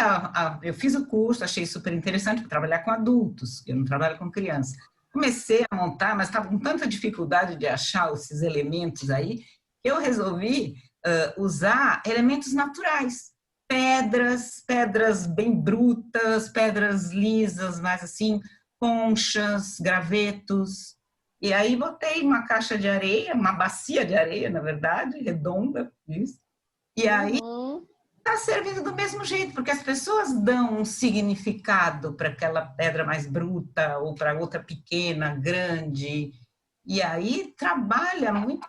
eu fiz o curso, achei super interessante trabalhar com adultos, eu não trabalho com criança. Comecei a montar, mas estava com tanta dificuldade de achar esses elementos aí, eu resolvi usar elementos naturais. Pedras bem brutas, pedras lisas, mas assim, conchas, gravetos. E aí botei uma caixa de areia, uma bacia de areia, na verdade, redonda, isso. E aí está servindo do mesmo jeito, porque as pessoas dão um significado para aquela pedra mais bruta ou para outra pequena, grande. E aí trabalha muito.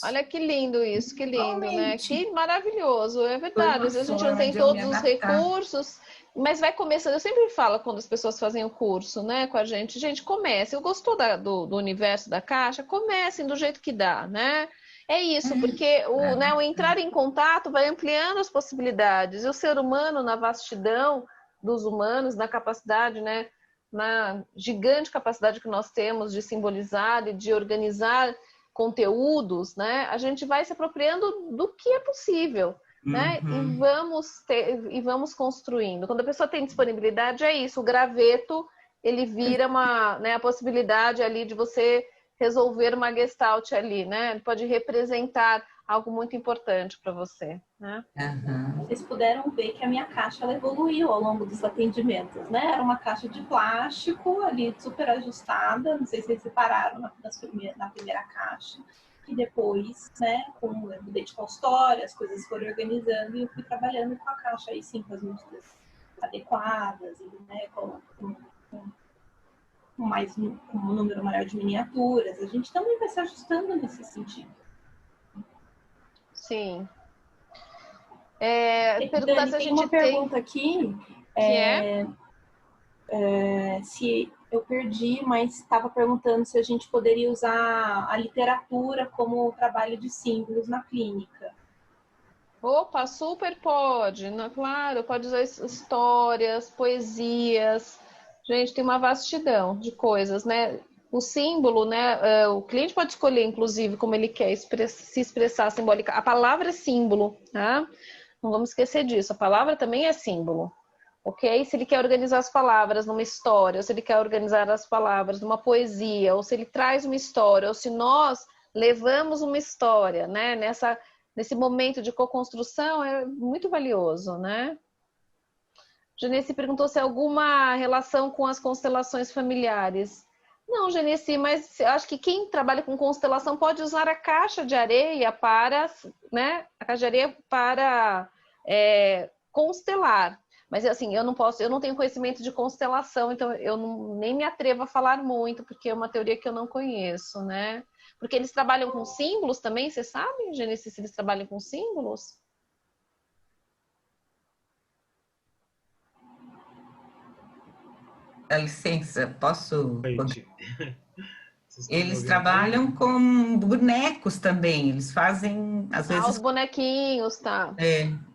Olha que lindo isso, que lindo, né? Que maravilhoso, é verdade. Às vezes a gente não tem todos os recursos, mas vai começando. Eu sempre falo quando as pessoas fazem o curso, né, com a gente, comece. Eu gostou do universo da caixa, comecem do jeito que dá, né? É isso, porque o entrar em contato vai ampliando as possibilidades. E o ser humano, na vastidão dos humanos, na capacidade, né, na gigante capacidade que nós temos de simbolizar e de organizar conteúdos, né? A gente vai se apropriando do que é possível, né? E vamos construindo. Quando a pessoa tem disponibilidade, é isso. O graveto, ele vira a possibilidade ali de você resolver uma gestalt ali, né? Ele pode representar algo muito importante para você, né? Vocês puderam ver que a minha caixa ela evoluiu ao longo dos atendimentos, né? Era uma caixa de plástico ali super ajustada, não sei se vocês separaram na primeira caixa, e depois, né, eu mudei de consultório, as coisas foram organizando e eu fui trabalhando com a caixa aí sim, com as medidas adequadas, né, com um número maior de miniaturas. A gente também vai se ajustando nesse sentido. Sim. Perguntar se a gente uma pergunta aqui. Se eu perdi, mas estava perguntando se a gente poderia usar a literatura como trabalho de símbolos na clínica. Opa, super pode, claro, pode usar histórias, poesias. Gente, tem uma vastidão de coisas, né? O símbolo, né? O cliente pode escolher, inclusive, como ele quer se expressar simbólica. A palavra é símbolo, tá? Não vamos esquecer disso. A palavra também é símbolo, ok? Se ele quer organizar as palavras numa história, ou se ele quer organizar as palavras numa poesia, ou se ele traz uma história, ou se nós levamos uma história, né? Nesse momento de co-construção, é muito valioso, né? Genesi perguntou se há alguma relação com as constelações familiares. Não, Genesi, mas eu acho que quem trabalha com constelação pode usar a caixa de areia para, né? A caixa de areia para constelar. Mas assim, eu não tenho conhecimento de constelação, então eu nem me atrevo a falar muito, porque é uma teoria que eu não conheço, né? Porque eles trabalham com símbolos também, você sabe, Genesi, se eles trabalham com símbolos? Dá licença, posso? Gente, vocês estão me Eles ouvindo trabalham bem? com bonecos também, eles fazem, às Ah, os vezes, bonequinhos, tá.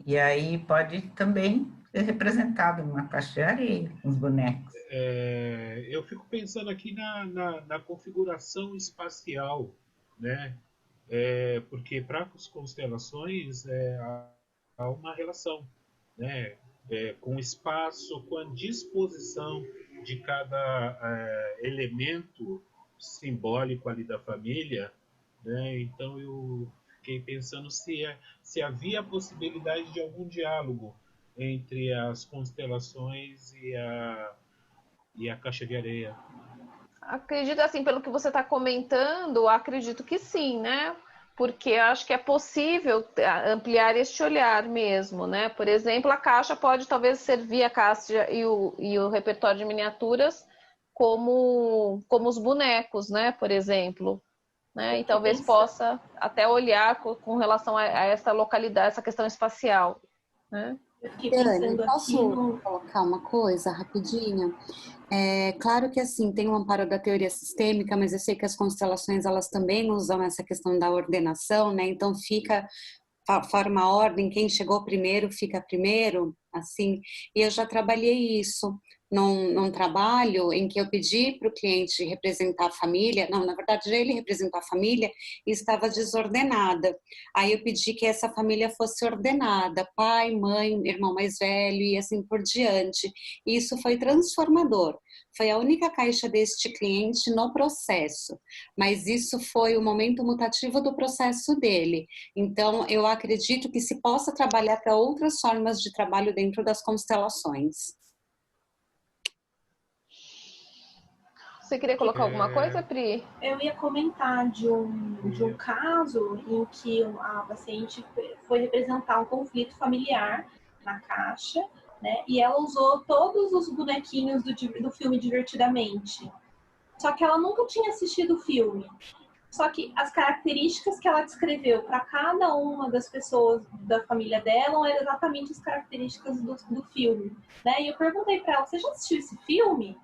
e aí pode também ser representado numa caixa de areia, com os bonecos. Eu fico pensando aqui na configuração espacial, né? Porque para as constelações há uma relação, né? Com o espaço, com a disposição de cada elemento simbólico ali da família, né? Então eu fiquei pensando se havia a possibilidade de algum diálogo entre as constelações e a caixa de areia. Acredito, assim, pelo que você está comentando, acredito que sim, né? Porque acho que é possível ampliar este olhar mesmo, né? Por exemplo, a caixa pode talvez servir a caixa e o repertório de miniaturas como os bonecos, né? Por exemplo, né? E talvez possa até olhar com relação a essa localidade, essa questão espacial, né? Eu fiquei Dani, pensando aqui posso no... colocar uma coisa rapidinho? Claro que assim, tem o amparo da teoria sistêmica, mas eu sei que as constelações elas também usam essa questão da ordenação, né? Então forma a ordem, quem chegou primeiro fica primeiro, assim. E eu já trabalhei isso num trabalho em que eu pedi para o cliente representar a família, não, na verdade ele representou a família e estava desordenada. Aí eu pedi que essa família fosse ordenada, pai, mãe, irmão mais velho e assim por diante. E isso foi transformador. Foi a única caixa deste cliente no processo, mas isso foi o momento mutativo do processo dele. Então, eu acredito que se possa trabalhar para outras formas de trabalho dentro das constelações. Você queria colocar alguma coisa, Pri? Eu ia comentar de um caso em que a paciente foi representar um conflito familiar na caixa, né? E ela usou todos os bonequinhos do filme Divertidamente. Só que ela nunca tinha assistido o filme. Só que as características que ela descreveu para cada uma das pessoas da família dela eram exatamente as características do filme, né? E eu perguntei para ela, você já assistiu esse filme?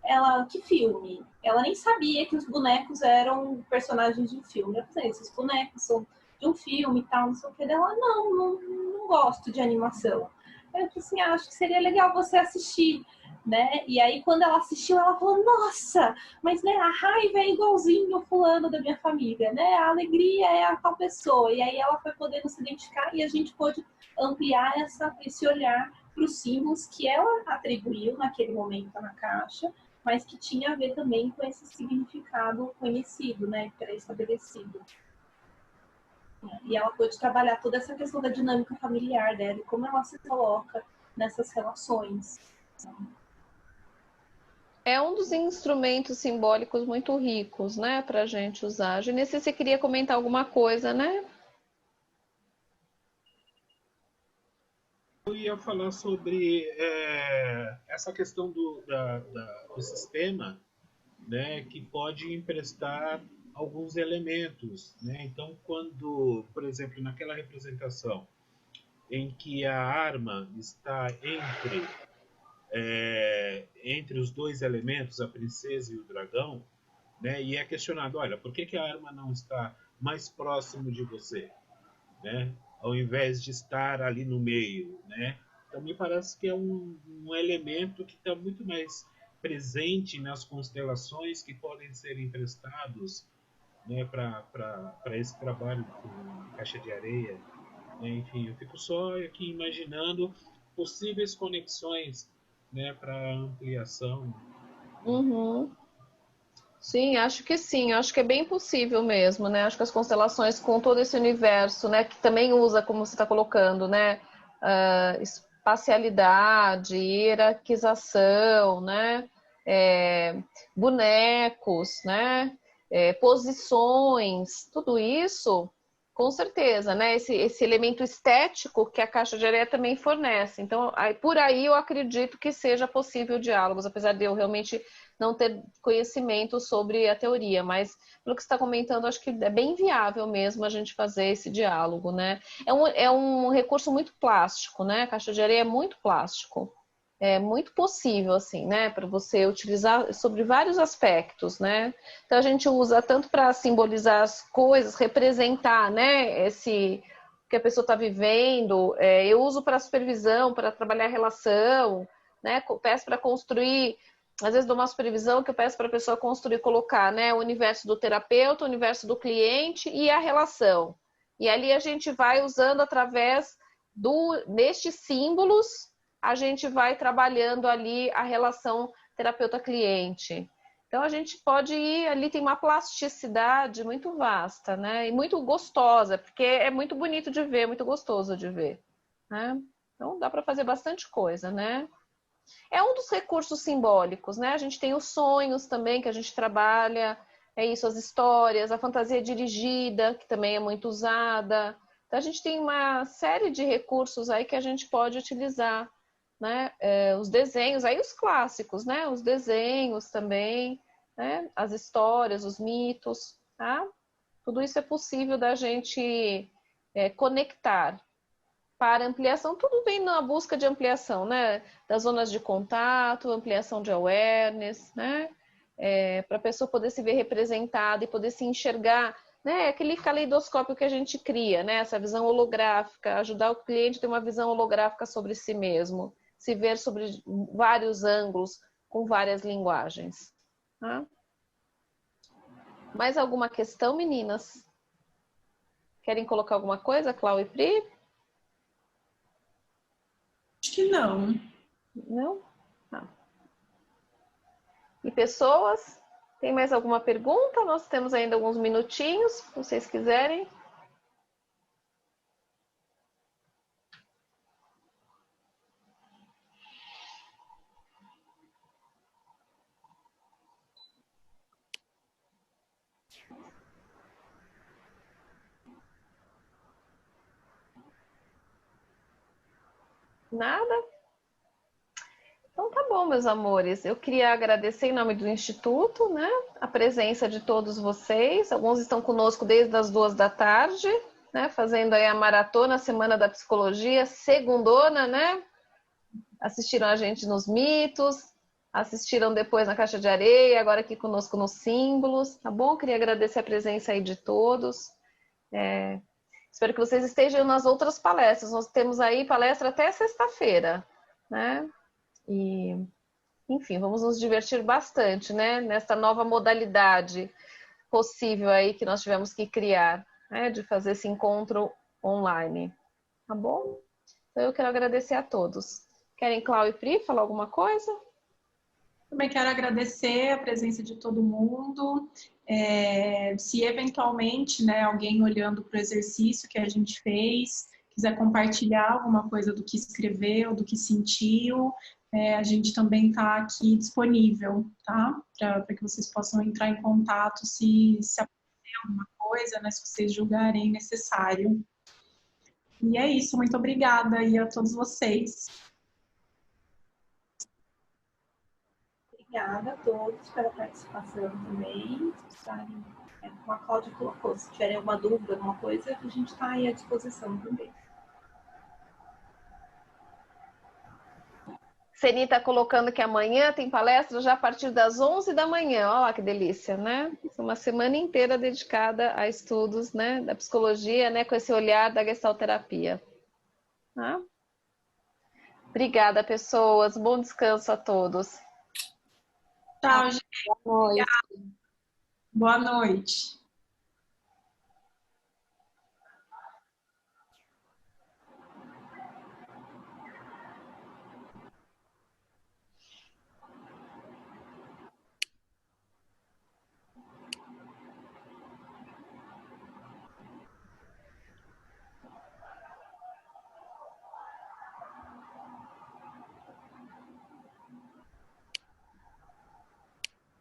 Ela, que filme? Ela nem sabia que os bonecos eram personagens de um filme. Eu falei, esses bonecos são de um filme e tal, não sei o que. Ela, não gosto de animação. Eu falei assim, acho que seria legal você assistir, né? E aí, quando ela assistiu, ela falou, nossa, mas né, a raiva é igualzinho o fulano da minha família, né? A alegria é a tal pessoa. E aí ela foi podendo se identificar e a gente pôde ampliar esse olhar para os símbolos que ela atribuiu naquele momento na caixa, mas que tinha a ver também com esse significado conhecido, né, pré-estabelecido. E ela pôde trabalhar toda essa questão da dinâmica familiar dela e como ela se coloca nessas relações. É um dos instrumentos simbólicos muito ricos, né, para a gente usar. Genesi, você queria comentar alguma coisa, né? Eu ia falar sobre essa questão do sistema, né, que pode emprestar alguns elementos, né? Então, quando, por exemplo, naquela representação em que a arma está entre os dois elementos, a princesa e o dragão, né, e é questionado, olha, por que a arma não está mais próximo de você, né? Ao invés de estar ali no meio, né? Então me parece que é um elemento que está muito mais presente nas constelações que podem ser emprestados, né, para esse trabalho com caixa de areia, né? Enfim, eu fico só aqui imaginando possíveis conexões, né, para ampliação. Uhum. Sim, acho que sim, acho que é bem possível mesmo, né? Acho que as constelações com todo esse universo, né, que também usa, como você está colocando, né, espacialidade, hierarquização, né, bonecos, né? Posições, tudo isso, com certeza, né? Esse elemento estético que a caixa de areia também fornece. Então, por aí eu acredito que seja possível diálogos, apesar de eu realmente não ter conhecimento sobre a teoria, mas pelo que você está comentando, acho que é bem viável mesmo a gente fazer esse diálogo, né? É um recurso muito plástico, né? A caixa de areia é muito plástico. É muito possível, assim, né? Para você utilizar sobre vários aspectos, né? Então a gente usa tanto para simbolizar as coisas, representar, né? Que a pessoa está vivendo. Eu uso para supervisão, para trabalhar a relação, né? Peço para construir. Às vezes dou uma supervisão que eu peço para a pessoa construir, colocar, né? O universo do terapeuta, o universo do cliente e a relação. E ali a gente vai usando através destes símbolos, a gente vai trabalhando ali a relação terapeuta-cliente. Então, a gente pode ir, ali tem uma plasticidade muito vasta, né? E muito gostosa, porque é muito bonito de ver, muito gostoso de ver, né? Então, dá para fazer bastante coisa, né? É um dos recursos simbólicos, né? A gente tem os sonhos também, que a gente trabalha, as histórias, a fantasia dirigida, que também é muito usada. Então, a gente tem uma série de recursos aí que a gente pode utilizar, né? Os desenhos, aí os clássicos, né? Os desenhos também, né? As histórias, os mitos, tá? Tudo isso é possível da gente conectar. Para ampliação, tudo vem na busca de ampliação, né? Das zonas de contato, ampliação de awareness, né? Para a pessoa poder se ver representada e poder se enxergar, né? Aquele caleidoscópio que a gente cria, né? Essa visão holográfica, ajudar o cliente a ter uma visão holográfica sobre si mesmo, se ver sobre vários ângulos, com várias linguagens. Tá? Mais alguma questão, meninas? Querem colocar alguma coisa, Clau e Pri? Acho que não. Não? Tá. E pessoas? Tem mais alguma pergunta? Nós temos ainda alguns minutinhos, se vocês quiserem. Nada? Então tá bom, meus amores. Eu queria agradecer em nome do Instituto, né, a presença de todos vocês. Alguns estão conosco desde as 14h, né, fazendo aí a maratona Semana da Psicologia, segundona, né? Assistiram a gente nos mitos, assistiram depois na Caixa de Areia, agora aqui conosco nos símbolos, tá bom? Queria agradecer a presença aí de todos. Espero que vocês estejam nas outras palestras. Nós temos aí palestra até sexta-feira, né? E, enfim, vamos nos divertir bastante, né? Nessa nova modalidade possível aí que nós tivemos que criar, né? De fazer esse encontro online, tá bom? Então eu quero agradecer a todos. Querem, Clau e Pri, falar alguma coisa? Também quero agradecer a presença de todo mundo. Se eventualmente, né, alguém olhando para o exercício que a gente fez, quiser compartilhar alguma coisa do que escreveu, do que sentiu, a gente também está aqui disponível, tá? Para que vocês possam entrar em contato se aparecer alguma coisa, né, se vocês julgarem necessário. E é isso, muito obrigada aí a todos vocês. Obrigada a todos pela participação também. Se precisarem, como a Cláudia colocou, se tiverem alguma dúvida, alguma coisa, a gente está aí à disposição também. Seni está colocando que amanhã tem palestra já a partir das 11 da manhã. Olha lá que delícia, né? Uma semana inteira dedicada a estudos, né, da psicologia, né, com esse olhar da gestalterapia. Tá? Obrigada, pessoas. Bom descanso a todos. Tchau, gente. Boa noite. Boa noite.